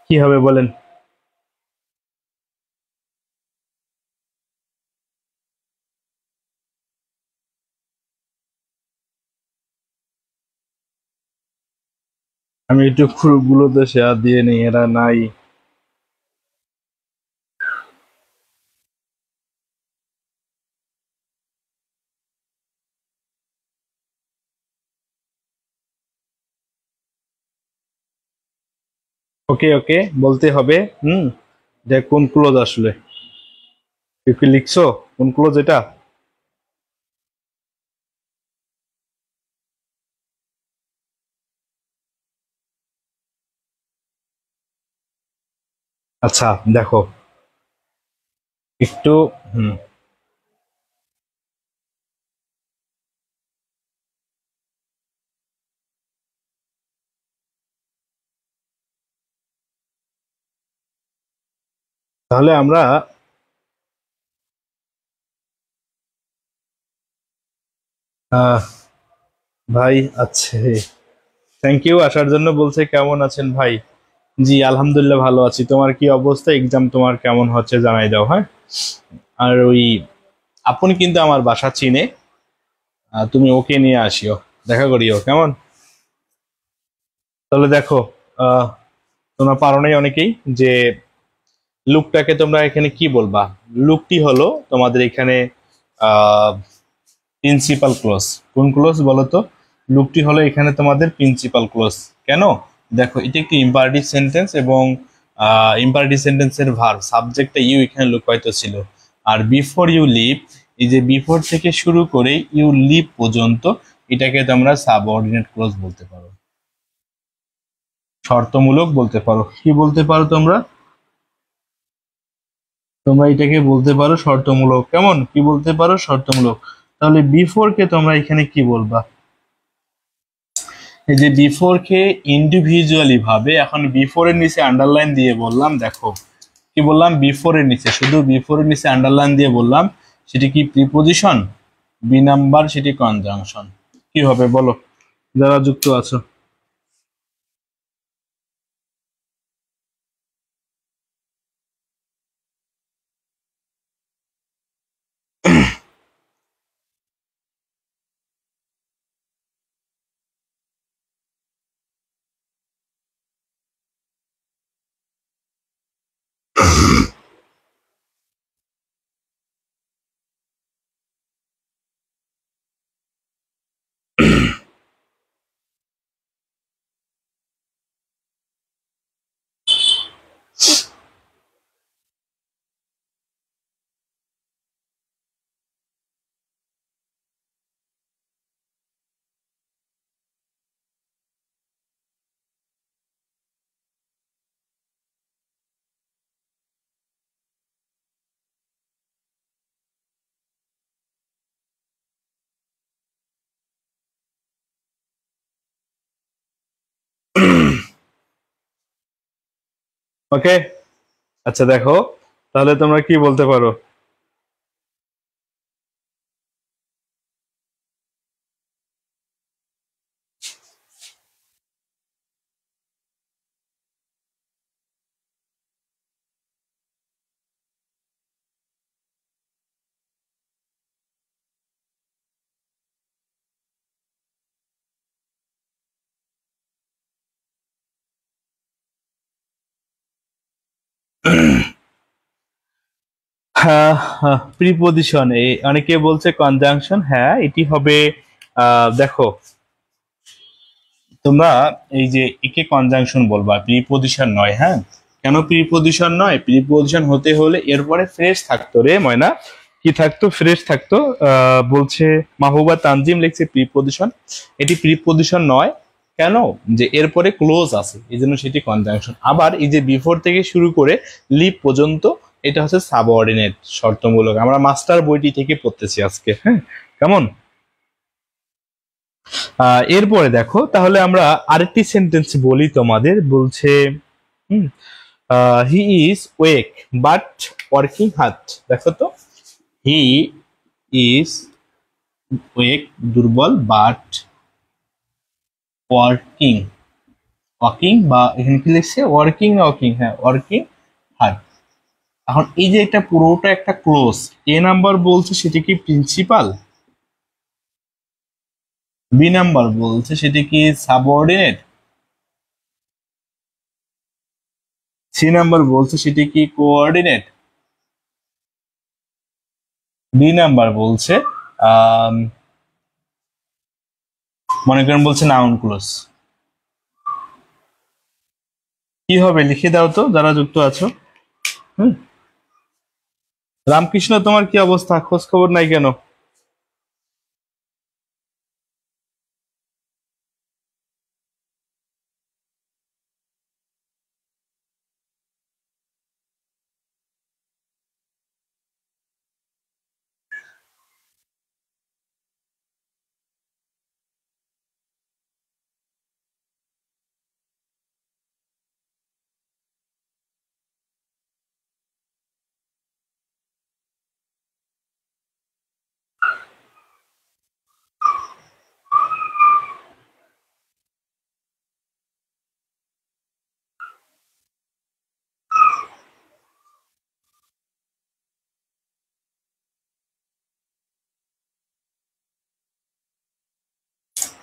S1: কি হবে বলেন? আমি একটু গ্রুপগুলোতে শেয়ার দিয়ে নেই, এরা নাই। ওকে ওকে বলতে হবে। হুম, এটা কোন ক্লোজ আসলে? কেউ কি লিখছো কোন ক্লোজ এটা? আচ্ছা, দেখো একটু। হুম, তাহলে আমরা আহ ভাই আছে। থ্যাংক ইউ আসার জন্য। বলছে কেমন আছেন ভাই? জি আলহামদুলিল্লাহ ভালো আছি। তোমার কি অবস্থা? এক্সাম তোমার কেমন হচ্ছে জানাই দাও, হ্যাঁ? আর ওই আপনি কিন্তু আমার বাসা চিনে, তুমি ওকে নিয়ে আসিও, দেখা করিও, কেমন? তাহলে দেখো, আহ তোমরা পারো নাই অনেকেই যে লুকটাকে তোমরা এখানে কি বলবা? লুকটি হলো তোমাদের এখানে আহ প্রিন্সিপাল ক্লোজ। কোন ক্লোজ বলো তো? লুকটি হলো এখানে তোমাদের প্রিন্সিপাল ক্লোজ। কেন? দেখো, এটা একটি ইম্পারেটিভ সেন্টেন্স এবং ইম্পারেটিভ সেন্টেন্সের ভার্ব সাবজেক্টটা ইউ এখানে লুকায়িত ছিল। আর বিফোর ইউ লিভ, এই যে বিফোর থেকে শুরু করে ইউ লিভ পর্যন্ত, এটাকে তোমরা সাবঅর্ডিনেট ক্লোজ বলতে পারো, শর্তমূলক বলতে পারো। কি বলতে পারো তোমরা? তোমরা এটাকে বলতে পারো শর্তমূলক। কেমন? কি বলতে পারো? শর্তমূলক। তাহলে বিফোর কে তোমরা এখানে কি বলবা? এই যে বিফোর কে ইন্ডিভিজুয়ালি ভাবে, এখন বিফোর এর নিচে আন্ডারলাইন দিয়ে বললাম, দেখো কি বললাম, বিফোর এর নিচে, শুধু বিফোর এর নিচে আন্ডারলাইন দিয়ে বললাম, সেটি কি প্রিপোজিশন? বি নাম্বার সেটি কনজাংশন। কি হবে বলো, যারা যুক্ত আছো? ওকে, আচ্ছা দেখো, তাহলে তোমরা কি বলতে পারো? হ্যাঁ, প্রিপোজিশন, অনেকে বলছে কনজাংশন, হ্যাঁ এটি হবে। দেখো, তোমরা এই যে একে কনজাংশন বলবা, প্রিপোজিশন নয়, হ্যাঁ? কেন প্রিপোজিশন নয়? প্রিপোজিশন হতে হলে এরপরে ফ্রেশ থাকতো রে ময়না। কি থাকতো? ফ্রেশ থাকতো। বলছে মাহবুবা তানজিম লিখছে প্রিপোজিশন, এটি প্রিপোজিশন নয়। কেন? যে এরপরে ক্লোজ আছে, এই জন্য সেটি কনজাংশন। আবার এই যে বিফোর থেকে শুরু করে লিভ পর্যন্ত, এটা হচ্ছে সাবঅর্ডিনেট, শর্তমূলক। আমরা মাস্টার বইটি থেকে পড়তেছি আজকে, হ্যাঁ? কেমন? এরপরে দেখো, তাহলে আমরা আরেকটি সেন্টেন্স বলি তোমাদের। বলছে he is awake but working hard. দেখো তো, হি ইজ ওয়েক দুর্বল, বাট ওয়ার্কিং, ওয়াকিং বা এখানে কি লিখছে, ওয়ার্কিং না ওয়াকিং? হ্যাঁ, ওয়ার্কিং হার্ড। এখন এই যে এটা পুরোটা একটা ক্লোজ, এ নাম্বার বলছে সেটি কি প্রিন্সিপাল, বি নাম্বার বলছে সেটি কি সাবঅর্ডিনেট, সি নাম্বার বলছে সেটি কি কোঅর্ডিনেট, ডি নাম্বার বলছে আহ মনে করেন বলছে নাউন ক্লোজ। কি হবে লিখে দাও তো, যারা যুক্ত আছো। হুম। রামকৃষ্ণ, তোমার কি অবস্থা? খোঁজ খবর নাই কেন?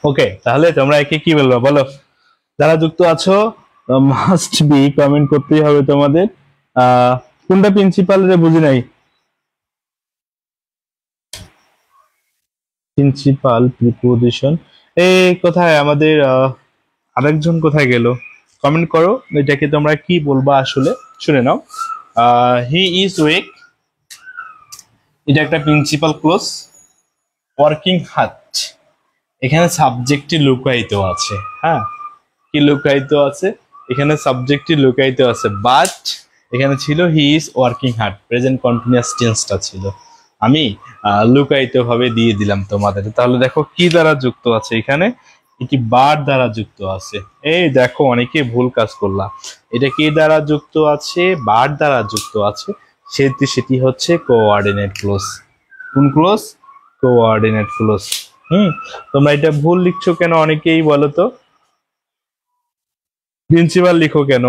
S1: ওকে, তাহলে তোমরা একে কি বলবো বলো? যারা যুক্ত আছো মাস্ট বি কমেন্ট করতেই হবে তোমাদের। কোনটা প্রিন্সিপাল রে বুঝি নাই। প্রিন্সিপাল প্রিপোজিশন এই কোথায় আমাদের আরেকজন কোথায় গেল? কমেন্ট করো এটাকে তোমরা কি বলবা আসলে, শুনে নাও। হি ইজ ওয়েক, এটা একটা প্রিন্সিপাল ক্লোজ। ওয়ার্কিং হার্ড, এখানে সাবজেক্টটি লুকায়িত আছে। হ্যাঁ, কি লুকায়িত আছে? এখানে সাবজেক্টটি লুকায়িত আছে, বাট এখানে ছিল he is working hard, present continuous টেন্সটা ছিল। আমি লুকায়িত ভাবে দিয়ে দিলাম তোমাদের। তাহলে দেখো কি দ্বারা যুক্ত আছে এখানে, এটি বার দ্বারা যুক্ত আছে। এই দেখো অনেকে ভুল কাজ করলাম, এটা কি দ্বারা যুক্ত আছে? বার দ্বারা যুক্ত আছে। সেটি হচ্ছে কোঅর্ডিনেট ক্লোজ। কোন ক্লোজ? Coordinate close. তোমরা এটা ভুল লিখছো কেন অনেকেই বলো তো? প্রিন্সিপাল লিখো কেন?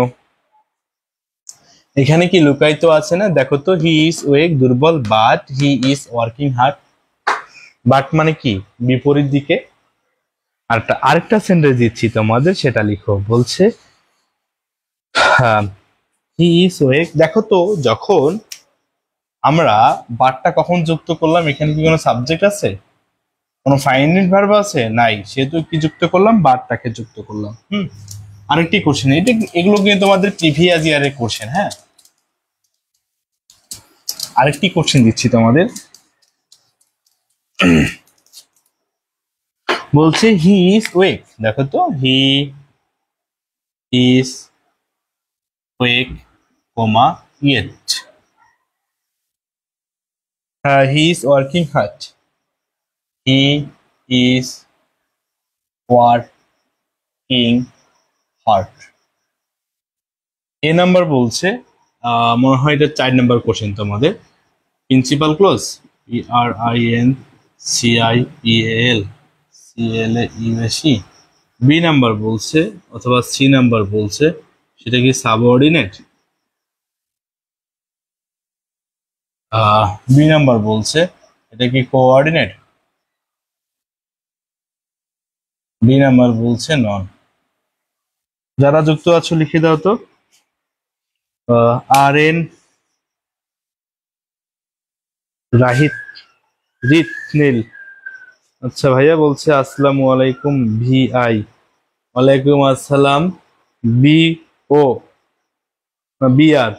S1: এখানে কি লুকায়িত আছে না? দেখো তো, হি ইজ ওয়েক দুর্বল, but he is working hard. But মানে কি? বিপরীত দিকে। আরেকটা সেন্টেন্স দিচ্ছি তোমাদের, সেটা লিখো। বলছে হি ইজ ওয়েক। দেখো তো, যখন আমরা বাটটা কখন যুক্ত করলাম, এখানে কি কোনো সাবজেক্ট আছে? কোনো ফাইনাইট ভার্ব আছে? নাই, সেহেতু কি যুক্ত করলাম? বাটটাকে যুক্ত করলাম। আরেকটি কোশ্চেন, এগুলো কিন্তু তোমাদের প্রিভিয়াস ইয়ারের কোশ্চেন। হ্যাঁ, আরেকটি কোশ্চেন দিচ্ছি তোমাদের। বলছে হি ইজ ওয়েক, দেখো তো, he is awake comma yet, he is working hard, he is working hard. A number বলছে, মনে হয় এটা 4 নাম্বার কোশ্চেন তোমাদের। Principal clause, PRINCIPAL CLAUSE। B number বলছে অথবা সি নাম্বার বলছে, সেটা কি সাবঅর্ডিনেট? বি নাম্বার বলছে এটা কি কোঅর্ডিনেট? বি নাম্বার বলছে নন। যারা যুক্ত আছো লিখে দাও তো। RN রাহিত রিত নীল। আচ্ছা ভাইয়া বলছে আসসালামু আলাইকুম VI। ওয়ালাইকুম আসসালাম BO BR।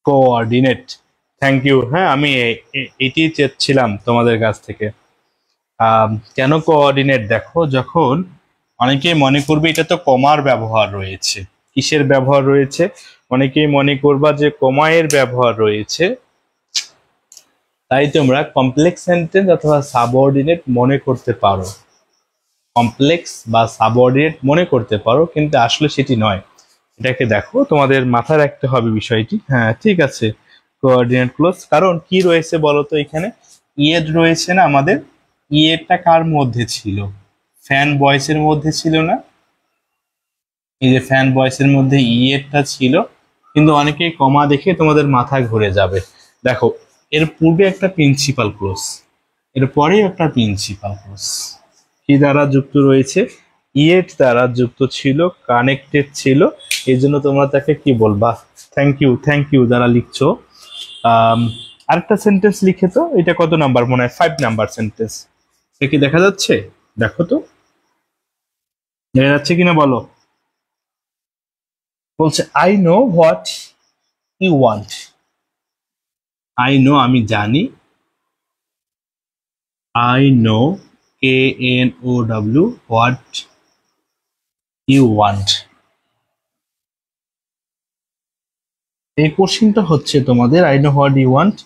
S1: Coordinate. Thank you. হ্যাঁ, আমি এটি চেয়েছিলাম তোমাদের কাছ থেকে। কেন কোঅর্ডিনেট? দেখো, যখন অনেকেই মনে করবে এটা তো কমার ব্যবহার রয়েছে। কিসের ব্যবহার রয়েছে? অনেকেই মনে করবা যে কমায়ের ব্যবহার রয়েছে, তাই তোমরা কমপ্লেক্স সেন্টেন্স অথবা সাবঅর্ডিনেট মনে করতে পারো। কমপ্লেক্স বা সাবঅর্ডিনেট মনে করতে পারো, কিন্তু আসলে সেটি নয়। এটাকে দেখো, তোমাদের মাথায় রাখতে হবে বিষয়টি। হ্যাঁ, ঠিক আছে, কোঅর্ডিনেট ক্লোজ। কারণ কি রয়েছে বলো তো, এখানে ইয়েড রয়েছে না আমাদের। ইয়েডটা কার মধ্যে ছিল? ফ্যান বয়েসের মধ্যে ছিল না? এই যে ফ্যান বয়েসের মধ্যে ইয়েডটা ছিল, কিন্তু অনেকেই কমা দেখে তোমাদের মাথা ঘুরে যাবে। দেখো, এর পূর্বে একটা প্রিন্সিপাল ক্লোজ, এর পরেও একটা প্রিন্সিপাল ক্লোজ। কি দ্বারা যুক্ত রয়েছে? ইয়েট দ্বারা যুক্ত ছিল, কানেক্টেড ছিল। এই জন্য তোমরা তাকে কি বলবা? থ্যাংক ইউ যারা লিখছো। আরেকটা সেন্টেন্স লিখে তো, এটা কত নাম্বার মনে হয়? 5 নাম্বার সেন্টেন্স। সে কি দেখা যাচ্ছে? দেখো তো, দেখা যাচ্ছে কিনা বলো। বলছে I know what you want. I know আমি জানি। I know KNOW what you want. এই কোশ্চেনটা হচ্ছে তোমাদের I know what you want,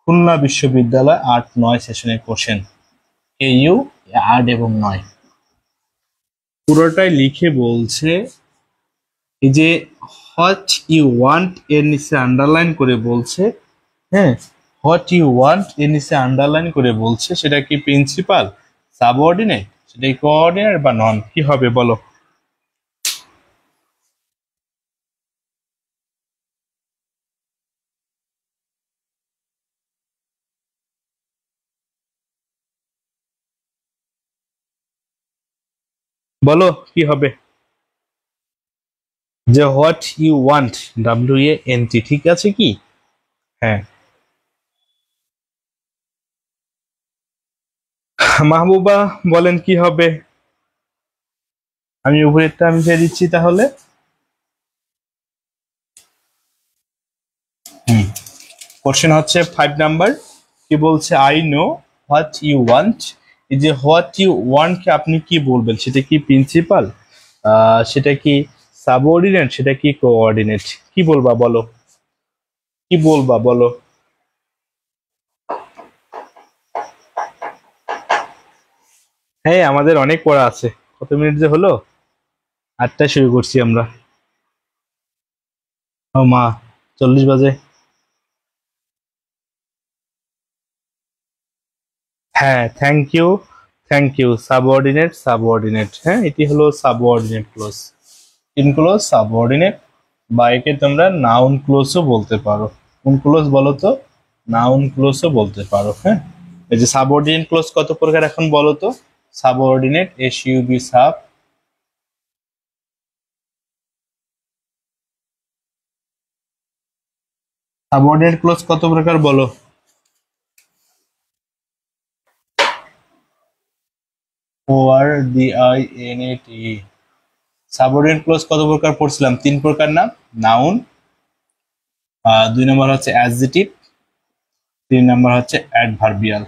S1: Khulna বিশ্ববিদ্যালয় ৮-৯ সেশনের কোশ্চেন। ইউ ৮ এবং ৯ পুরোটাই লিখে বলছে, এই যে হোয়াট ইউ ওয়ান্ট এর নিচে আন্ডারলাইন করে বলছে, হ্যাঁ, হোয়াট ইউ ওয়ান্ট এর নিচে আন্ডারলাইন করে বলছে সেটা কি প্রিন্সিপাল, সাবঅর্ডিনেট, সেটা কি কোঅর্ডিনেট বা নন, কি হবে বলো? বলো কি হবে? যে হোয়াট ইউ ওয়ান্ট, WANT, ঠিক আছে কি? হ্যাঁ, মাহবুবা বলেন কি হবে? আমি উপরেরটা আমি দিয়ে দিচ্ছি তাহলে। কোশ্চেন হচ্ছে 5 নাম্বার, কি বলছে, I know what you want. এই যে হোয়াট ইউ ওয়ান্ট কে আপনি কি বলবেন? সেটা কি প্রিন্সিপাল, সেটা কি সাবঅর্ডিনেট, সেটা কি কোঅর্ডিনেট? কি বলবা বলো, কি বলবা বলো? হ্যাঁ, আমাদের অনেক পড়া আছে। কত মিনিট যে হলো? 8টায় শুরু করছি আমরা। ও মা, 40 বাজে। হ্যাঁ, thank you, thank you. Subordinate, subordinate, হ্যাঁ, এটি হলো subordinate clause. In clause, subordinate, বা একে তোমরা নাউন ক্লোজও বলতে পারো। কোন ক্লোজ বলো তো? নাউন ক্লোজও বলতে পারো। হ্যাঁ, এই যে সাবঅর্ডিনেট ক্লোজ কত প্রকার এখন বলো তো? Subordinate, SUB, sub. Subordinate clause কত প্রকার বলো? ORDINAT। সাবঅর্ডিনেট ক্লোজ কত প্রকার পড়ছিলাম? 3 প্রকার না? নাউন, 2 নম্বর হচ্ছে অ্যাডজেটিভ, 3 নম্বর হচ্ছে অ্যাডভার্বিয়াল।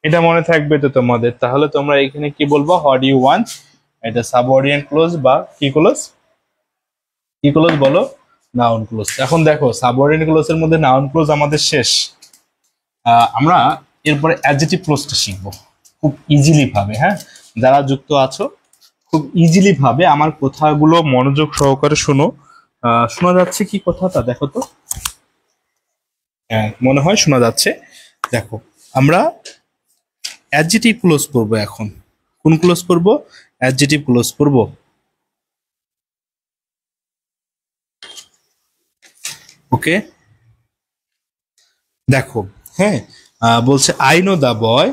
S1: এটা মনে থাকবে তো তোমাদের? তাহলে তোমরা এখানে কি বলবো? হোয়াট ইউ ওয়ান্ট, এটা সাবঅর্ডিনেট ক্লোজ বা কি ক্লোজ? কি ক্লোজ বলো? Noun clause. এখন দেখো, সাবঅর্ডিনেট ক্লোজের মধ্যে নাউন ক্লোজ আমাদের শেষ। আমরা এরপরে অ্যাডজেটিভ ক্লোজটা শিখবো খুব ইজিলি ভাবে। হ্যাঁ, যারা যুক্ত আছো খুব ইজিলি ভাবে আমার কথাগুলো মনোযোগ সহকারে শোনো। শোনা যাচ্ছে কি কথাটা? দেখো তো। হ্যাঁ, মনে হয় শোনা যাচ্ছে। দেখো, আমরা অ্যাডজেটিভ ক্লোজ করব এখন। কোন ক্লোজ করব? অ্যাডজেটিভ ক্লোজ করব। ওকে, দেখো, হ্যাঁ, বলছে I know the boy,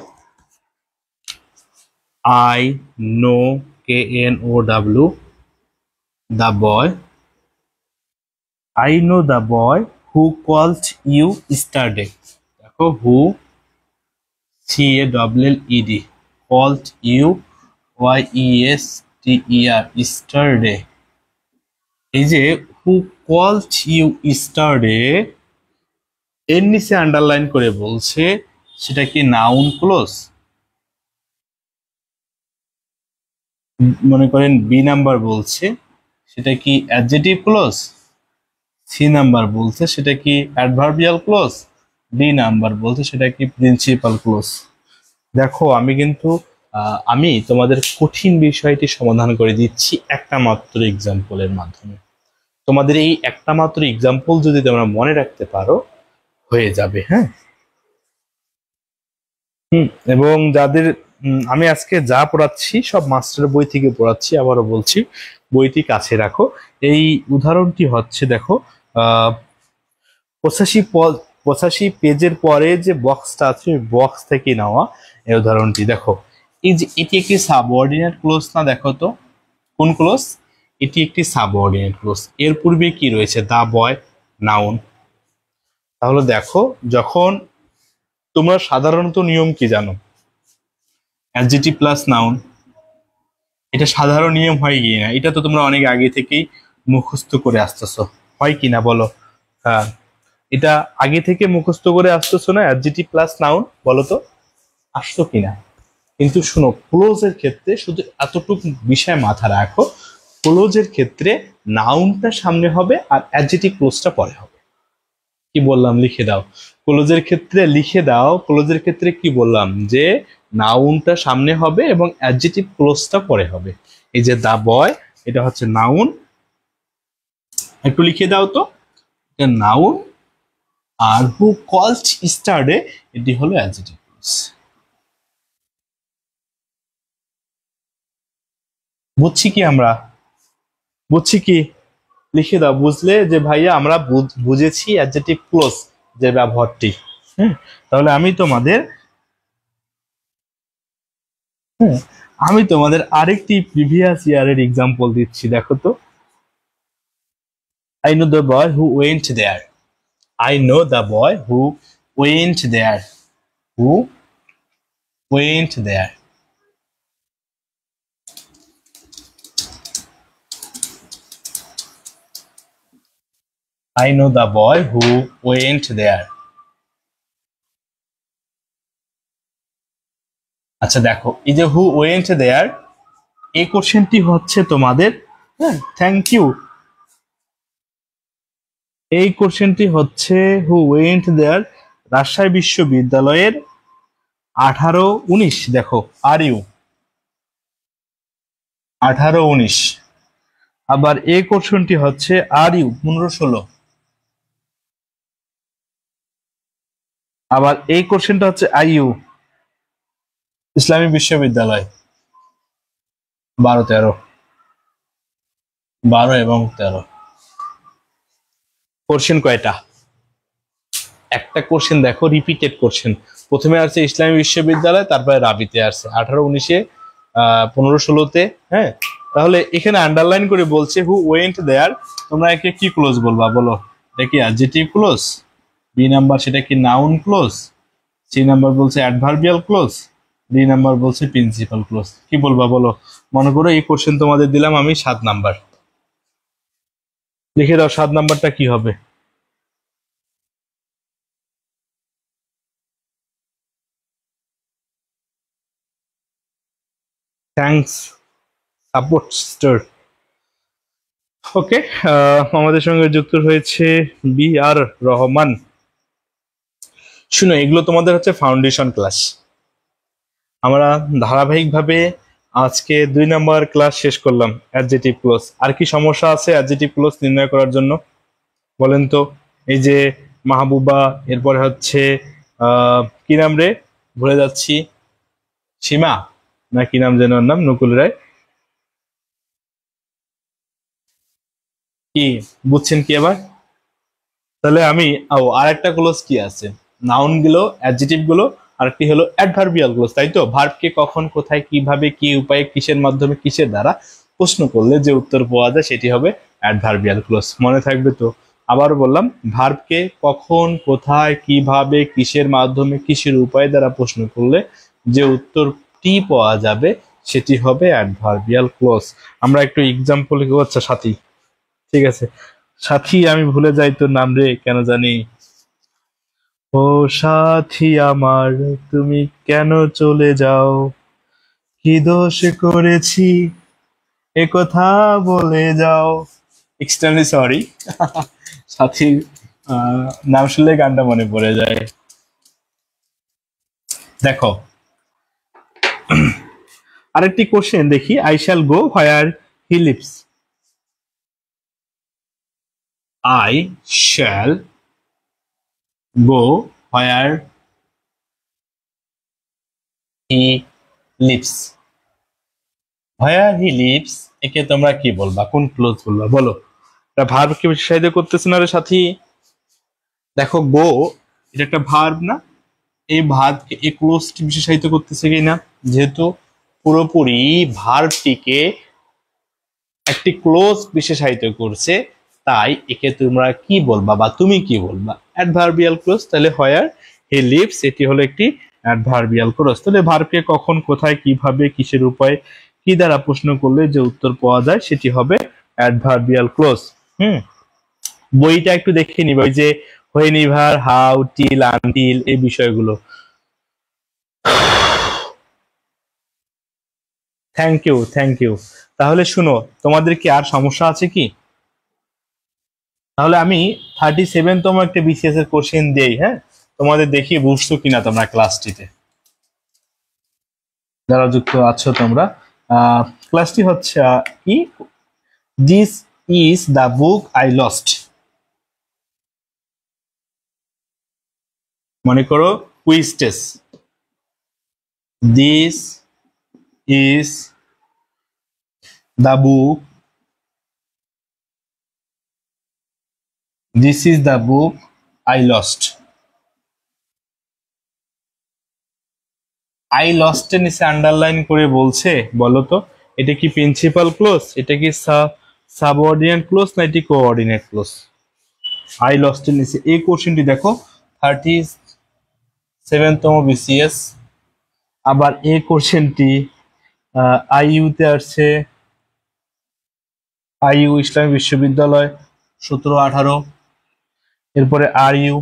S1: I know, KNOW, the boy, I know the boy who called you yesterday. দেখো, who, CALLED, called you, YESTER, yesterday. এই যে হু কলড ইউ ইস্টারডে এর নিচে আন্ডারলাইন করে বলছে সেটা কি নাউন ক্লোজ? মনে করেন বি নাম্বার বলছে সেটা কি অ্যাডজেটিভ ক্লোজ, সি নাম্বার বলছে সেটা কি অ্যাডভার্বিয়াল ক্লোজ, ডি নাম্বার বলছে সেটা কি প্রিন্সিপাল ক্লোজ। দেখো, আমি কিন্তু আমি তোমাদের কঠিন বিষয়টি সমাধান করে দিচ্ছি একটা মাত্র এক্সাম্পলের মাধ্যমে। তোমাদের এই একটা মাত্র এক্সাম্পল যদি তোমরা মনে রাখতে পারো, হয়ে যাবে। হ্যাঁ, এবং যাদের আমি আজকে যা পড়াচ্ছি সব মাস্টার বই থেকে পড়াচ্ছি, আবারও বলছি বইটি কাছে রাখো। এই উদাহরণটি হচ্ছে, দেখো, 85 পেজের পরে যে বক্সটা আছে ওই বক্স থেকে নেওয়া এই উদাহরণটি। দেখো, এই যে এটি একটি সাবঅর্ডিনেট ক্লোজ না? দেখো তো কোন ক্লোজ? এটি একটি সাবঅর্ডিনেট ক্লোজ। এর পূর্বে কি রয়েছে? দা বয়, নাউন। তাহলে দেখো, যখন তোমরা সাধারণত নিয়ম কি জানো? অ্যাডজেক্টিভ প্লাস নাউন, এটা সাধারণ নিয়ম হয় কি না? এটা তো তোমরা অনেক আগে থেকেই মুখস্থ করে আসতেছো, হয় কি না বলো? হ্যাঁ, এটা আগে থেকে মুখস্থ করে আসতেছো না? অ্যাডজেক্টিভ প্লাস নাউন, বলো তো আসতো কিনা? কিন্তু শুনো, ক্লোজের ক্ষেত্রে শুধু এতটুকু বিষয় মাথা রাখো, ক্লোজের ক্ষেত্রে নাউনটা সামনে হবে আর অ্যাডজেক্টিভ ক্লোজটা পরে হবে। কি বললাম লিখে দাও, ক্লোজের ক্ষেত্রে লিখে দাও, ক্লোজের ক্ষেত্রে কি বললাম যে নাউনটা সামনে হবে এবং অ্যাডজেক্টিভ ক্লোজটা পরে হবে। এই যে দা বয়, এটা হচ্ছে নাউন, একটু লিখে দাও তো, এটা নাউন, আর হু কলড স্টারডে এটি হলো অ্যাডজেক্টিভ ক্লোজ। বুঝছি কি আমরা, বুঝছি কি, লিখে দাও বুঝলে যে ভাইয়া আমরা বুঝেছি অ্যাডজেক্টিভ ক্লোজ যে ব্যবহারটি। হ্যাঁ, তাহলে আমি তোমাদের আরেকটি প্রিভিয়াস ইয়ারের এক্সাম্পল দিচ্ছি, দেখো তো। I know the boy who went there, I know the boy who went there, who went there. I know the boy who went there. আচ্ছা দেখো, এই যে হু ওয়েন্ট দেয়ার, এই কোশ্চেনটি হচ্ছে তোমাদের, হ্যাঁ থ্যাংক ইউ, এই কোশ্চেনটি হচ্ছে হু ওয়েন্ট দেয়ার রাজশাহী বিশ্ববিদ্যালয়ের 18-19, দেখো আর ইউ 18-19। আবার এই কোশ্চেনটি হচ্ছে আর ইউ 15-16। আবার এই কোশ্চেনটা হচ্ছে আইইউ ইসলামী বিশ্ববিদ্যালয় 12-13, 12 এবং 13। কোশ্চেন কয়টা? একটা কোশ্চেন দেখো রিপিটেড কোশ্চেন, প্রথমে আসছে ইসলামী বিশ্ববিদ্যালয়, তারপরে রাবিতে আসছে 18-19-এ, 15-16-তে। হ্যাঁ, তাহলে এখানে আন্ডারলাইন করে বলছে হু ওয়েন্ট দেয়ার, তোমরা একে কি ক্লোজ বলবা বলো? এটা কি অ্যাডজেক্টিভ ক্লোজ? বি নাম্বার সেটা কি নাউন ক্লোজ? সি নাম্বার বলছে অ্যাডভার্বিয়াল ক্লোজ? ডি নাম্বার বলছে প্রিন্সিপাল ক্লোজ? কি বলবা বলো? মনে করো এই কোশ্চেন তোমাদের দিলাম আমি 7 নাম্বার, লিখে দাও 7 নাম্বারটা কি হবে? Thanks support star. ওকে, আমাদের সঙ্গে যুক্ত হয়েছে বি আর রহমান। শুনো, এগুলো তোমাদের হচ্ছে ফাউন্ডেশন ক্লাস। আমরা ধারাবাহিকভাবে আজকে 2 নাম্বার ক্লাস শেষ করলাম অ্যাডজেক্টিভ ক্লোজ। আর কি সমস্যা আছে অ্যাডজেক্টিভ ক্লোজ নির্ণয় করার জন্য বলেন তো? এই যে মাহবুবা, এরপরে হচ্ছে কি নাম রে, ভুলে যাচ্ছি, সীমা না কি নাম যেন, ওর নাম নকুল রায়। কি বুঝছেন কি এবার? তাহলে আমি আর একটা ক্লোজ কি আছে, নাউন গুলো, অ্যাডজেক্টিভ গুলো, আর একটি হলো অ্যাডভার্বিয়াল ক্লোজ, তাই তো? ভার্বকে কখন, কোথায়, কিভাবে, কি উপায়ে, কিসের মাধ্যমে, কিসের দ্বারা প্রশ্ন করলে যে উত্তর পাওয়া যায় সেটি হবে অ্যাডভার্বিয়াল ক্লোজ। মনে থাকবে তো? আবার বললাম, ভার্বকে কখন, কোথায়, কিভাবে, কিসের মাধ্যমে, কিসের উপায় দ্বারা প্রশ্ন করলে যে উত্তরটি পাওয়া যাবে সেটি হবে অ্যাডভার্বিয়াল ক্লোজ। আমরা একটু এক্সাম্পল, আচ্ছা সাথী, ঠিক আছে সাথী, আমি ভুলে যাই তোর নাম রে কেন জানি। ও সাথী আমার, তুমি কেন চলে যাও, কি দোষ করেছি এ কথা বলে যাও। Extremely sorry. সাথী নাম শুনলে গানটা মনে পড়ে যায়। দেখো আরেকটি কোশ্চেন দেখি, I shall go where he lives, I shall go where he lives. Where he lives, একে তোমরা কি বলবা, কোন ক্লোজ বলবা বলো? এটা ভার্বকে বিশেষায়িত করতেছে না রে সাথী? দেখো গো, এটা একটা ভার্ব না? এই ভার্বকে এই ক্লোজটি বিশেষায়িত করতেছে কি না? যেহেতু পুরোপুরি ভার্বটিকে একটি ক্লোজ বিশেষায়িত করছে, তাই একে তোমরা কি বলবা বা তুমি কি বলবা? Adverbial close. তাহলে হোয়ার হি লিভস এটি হলো একটি অ্যাডভার্বিয়াল ক্লোজ। তাহলে ভার্বকে কখন, কোথায়, কিভাবে, কিসের উপায়, কি দ্বারা প্রশ্ন করলে যে উত্তর পাওয়া যায় সেটি হবে অ্যাডভার্বিয়াল ক্লোজ। বইটা একটু দেখে নিবে, ওই যে whenever, how, till, until, এই বিষয়গুলো। Thank you, thank you. তাহলে শুনো, তোমাদের কি আর সমস্যা আছে কি? তাহলে আমি 37তম একটা বিসিএস এর কোশ্চেন দেই, হ্যাঁ, তোমাদের দেখি বুঝছো কিনা তোমরা ক্লাসটিতে যারা যুক্ত আছো তোমরা। ক্লাসটি হচ্ছে কি, this is the book I lost. মনে করো quiz test, this is the book, this is the book I lost. I lost এর নিচে আন্ডারলাইন করে বলছে, বলো তো এটা কি প্রিন্সিপাল ক্লোজ, এটা কি সাবঅর্ডিনেট ক্লোজ, না এটি কোঅর্ডিনেট ক্লোজ? আই লস্ট এর নিচে এই কোশ্চেনটি দেখো 37তম বিসিএস। আবার এই কোশ্চেনটি আইইউতে আসছে, আইইউ ইসলামী বিশ্ববিদ্যালয় 17-18। এরপরে আর ইউ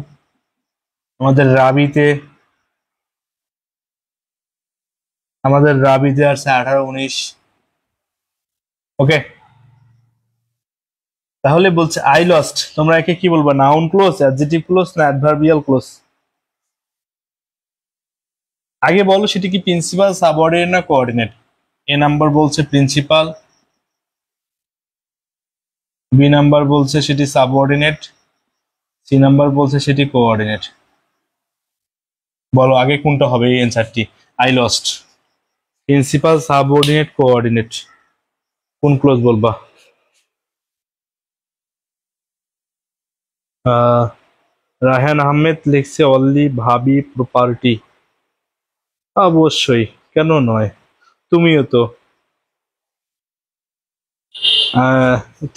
S1: আমাদের রাবিতে আসছে 18-19। ওকে, তাহলে বলছে আই লস্ট, তোমরা একে কি বলবা, নাউন ক্লোজ, অ্যাডজেক্টিভ ক্লোজ, না অ্যাডভার্বিয়াল ক্লোজ? আগে বলো সেটি কি প্রিন্সিপাল, সাবঅর্ডিনেট, না কোঅর্ডিনেট? এ নাম্বার বলছে প্রিন্সিপাল, বি নাম্বার বলছে সেটি সাবঅর্ডিনেট, সি নাম্বার বলছে সেটি কোঅর্ডিনেট। বলো আগে কোনটা হবে এই অ্যান্সারটি? I lost principal, subordinate, coordinate, কোন ক্লোজ বলবা? রায়হান আহমেদ লিখছে অনলি ভাবি প্রপার্টি। অবশ্যই, কেন নয়, তুমিও তো।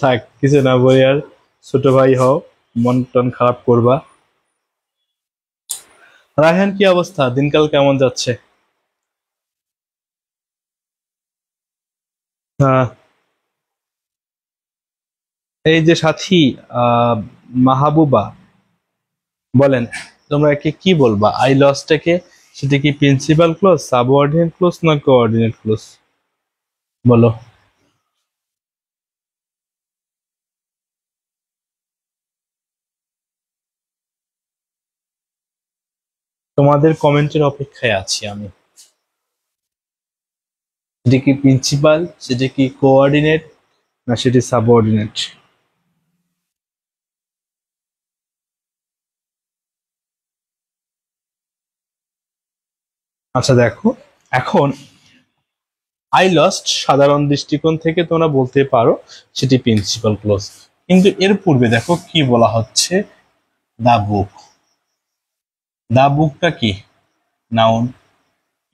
S1: থাক, কিছু না বলি আর, ছোট ভাই হও, মন টন খারাপ করবা। রায়হান কি অবস্থা, দিনকাল কেমন যাচ্ছে? এই যে সাথী মাহবুবা, বলেন তোমরা একে কি বলবা, আই লসটাকে? সেটা কি প্রিন্সিপাল ক্লোজ, সাবঅর্ডিনেট ক্লোজ, না কোঅর্ডিনেট ক্লোজ? বলো। তোমাদের কমেন্টের অপেক্ষায় আছি আমি। সেটা কি প্রিন্সিপাল, সেটা কি কোঅর্ডিনেট, না সেটি সাবঅর্ডিনেট? আচ্ছা দেখো, এখন আই লস্ট সাধারণ দৃষ্টিকোণ থেকে তোমরা বলতে পারো সেটি প্রিন্সিপাল ক্লোজ, কিন্তু এর পূর্বে দেখো কি বলা হচ্ছে, দা বুক। দা বুকটা কি নাউন,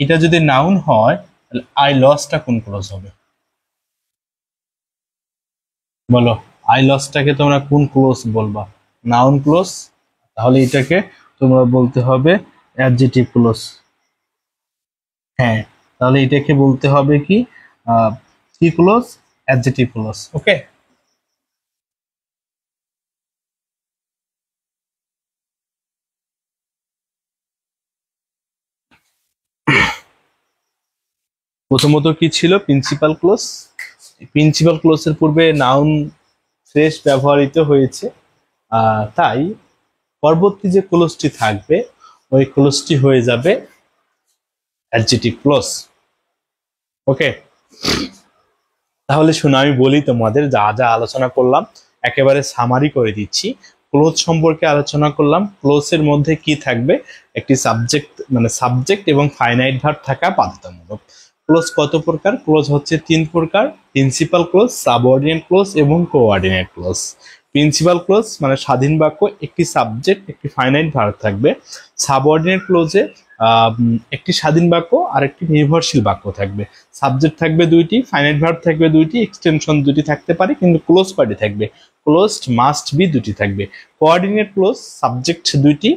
S1: এটা যদি নাউন হয় তাহলে আই লসটা কোন ক্লোজ হবে? বলো, আই লসটাকে তোমরা কোন ক্লোজ বলবা? নাউন ক্লোজ, তাহলে এটাকে তোমরা বলতে হবে অ্যাডজেক্টিভ ক্লোজ। হ্যাঁ, তাহলে এটাকে বলতে হবে কি ক্লোজ? Adjective close. ওকে, প্রথমত কি ছিল প্রিন্সিপাল ক্লোজ। প্রিন্সিপাল ক্লোজের পূর্বে নাউন ফ্রেশ ব্যবহৃত হয়েছে, তাই পরবর্তী যে ক্লোজটি থাকবে ওই ক্লোজটি হয়ে যাবে অ্যাডজেক্টিভ ক্লোজ। ওকে, তাহলে শোনো আমি বলি তোমাদের যা যা আলোচনা করলাম একেবারে সামারি করে দিচ্ছি। ক্লোজ সম্পর্কে আলোচনা করলাম, ক্লোজের মধ্যে কি থাকবে, একটি সাবজেক্ট মানে সাবজেক্ট এবং ফাইনাইট ভার্ব থাকা বাধ্যতামূলক। ক্লোজ কত প্রকার? ক্লোজ হচ্ছে 3 প্রকার, প্রিন্সিপাল ক্লোজ, সাবঅর্ডিনেট ক্লোজ এবং কোঅর্ডিনেট ক্লোজ। প্রিন্সিপাল ক্লোজ মানে স্বাধীন বাক্য, একটি সাবজেক্ট একটি ফাইনাইট ভার্ব থাকবে। সাবঅর্ডিনেট ক্লোজে একটি স্বাধীন বাক্য আর একটি নির্ভরশীল বাক্য থাকবে। সাবজেক্ট থাকবে 2টি, ফাইনাইট ভার্ব থাকবে 2টি, এক্সটেনশন 2টি থাকতে পারে, কিন্তু ক্লোজ কয়টি থাকবে? ক্লোজড মাস্ট বি 2টি থাকবে। কোঅর্ডিনেট ক্লোজ সাবজেক্ট 2টি,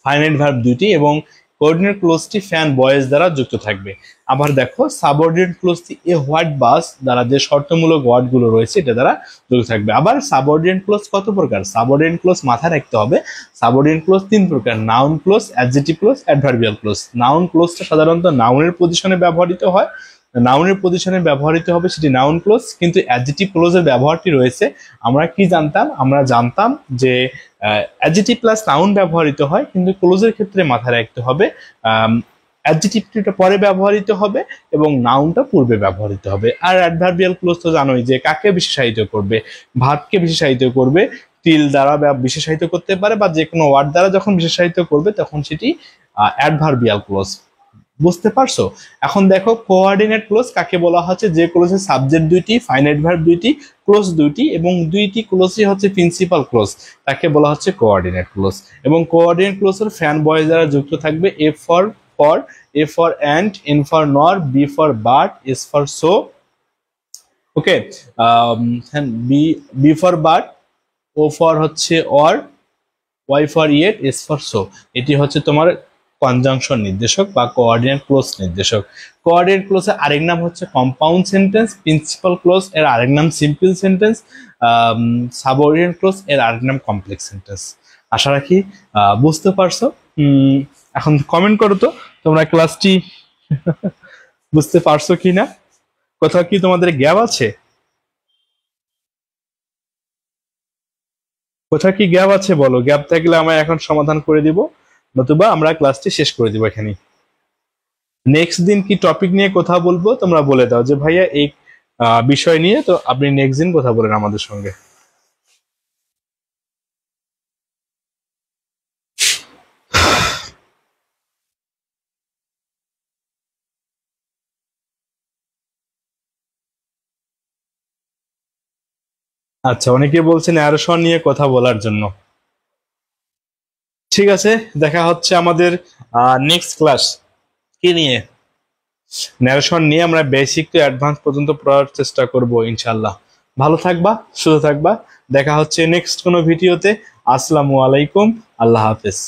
S1: ফাইনাইট ভার্ব 2টি এবং কোঅর্ডিনেট ক্লোজটি ফ্যান বয়েজ দ্বারা যুক্ত থাকবে। আবার দেখো সাবঅর্ডিনেট ক্লোজটি এ হোয়াট বাস দ্বারা যে শর্তমূলক ওয়ার্ডগুলো রয়েছে এটা দ্বারা যুক্ত থাকবে। আবার সাবঅর্ডিনেট ক্লোজ কত প্রকার? সাবঅর্ডিনেট ক্লোজ মাথায় রাখতে হবে, সাবঅর্ডিনেট ক্লোজ 3 প্রকার, noun clause, adjective clause, adverbial clause. Noun ক্লোজটা সাধারণত নাউনের পজিশনে ব্যবহৃত হয়, নাউনের পজিশনে ব্যবহৃত হবে সেটি নাউন ক্লোজ, কিন্তু অ্যাডজেক্টিভ ক্লোজের ব্যবহারটি রয়েছে। আমরা কি জানতাম? আমরা জানতাম যে অ্যাডজেক্টিভ প্লাস নাউন ব্যবহৃত হয়, কিন্তু ক্লোজের ক্ষেত্রে মাথায় রাখতে হবে অ্যাডজেক্টিভটা পরে ব্যবহৃত হবে এবং নাউনটা পূর্বে ব্যবহৃত হবে। আর অ্যাডভার্বিয়াল ক্লোজ তো জানোই যে কাকে বিশেষায়িত করবে, ভার্বকে বিশেষায়িত করবে, টিল দ্বারা বিশেষায়িত করতে পারে বা যে কোনো ওয়ার্ড দ্বারা যখন বিশেষায়িত করবে তখন সেটি অ্যাডভার্বিয়াল ক্লোজ। বুঝতে পারছো? এখন দেখো কোঅর্ডিনেট ক্লোজ কাকে বলা হচ্ছে? যে ক্লোজের সাবজেক্ট দুইটি, ফাইনাইট ভার্ব দুইটি, ক্লোজ দুইটি এবং দুইটি ক্লোজই হচ্ছে প্রিন্সিপাল ক্লোজ, তাকে বলা হচ্ছে কোঅর্ডিনেট ক্লোজ। এবং কোঅর্ডিনেট ক্লোজের ফ্যান বয়েজ দ্বারা যুক্ত থাকবে A for for, A for and, N for nor, B for but, S for so. Okay, B B for but, O for হচ্ছে or, Y for yet, S for so. এটি হচ্ছে তোমার কনজাংশন নির্দেশক বা কোঅর্ডিনেট ক্লোজ নির্দেশক। কোঅর্ডিনেট ক্লোজের আরেক নাম হচ্ছে কম্পাউন্ড সেন্টেন্স, প্রিন্সিপাল ক্লোজ এর আরেক নাম সিম্পল সেন্টেন্স, সাবঅর্ডিনেট ক্লোজ এর আরেক নাম কমপ্লেক্স সেন্টেন্স। আশা রাখি বুঝতে পারছো। এখন কমেন্ট করো তো তোমরা ক্লাসটি বুঝতে পারছো কিনা, কোথাও কি তোমাদের গ্যাপ আছে? কোথাও কি গ্যাপ আছে বলো, গ্যাপ থাকলে আমরা এখন সমাধান করে দিব, নতুবা আমরা ক্লাসটি শেষ করে দিব এখানে। নেক্সট দিন কি টপিক নিয়ে কথা বলবো তোমরা বলে দাও যে ভাইয়া এই বিষয় নিয়ে, তো আপনি নেক্সট দিন কথা বলেন আমাদের সঙ্গে। আচ্ছা, অনেকে বলছেন ন্যারেশন নিয়ে কথা বলার জন্য। ঠিক আছে, দেখা হচ্ছে আমাদের নেক্সট ক্লাস কি নিয়ে। ন্যারেশন নিয়ে আমরা বেসিক টু অ্যাডভান্স পর্যন্ত পড়ার চেষ্টা করব ইনশাল্লাহ। ভালো থাকবা, সুস্থ থাকবা, দেখা হচ্ছে নেক্সট কোনো ভিডিওতে। আসসালামু আলাইকুম, আল্লাহ হাফেজ।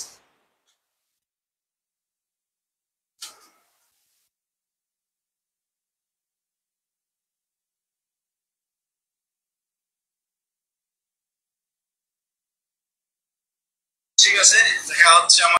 S1: ঠিক আছে, দেখা হচ্ছে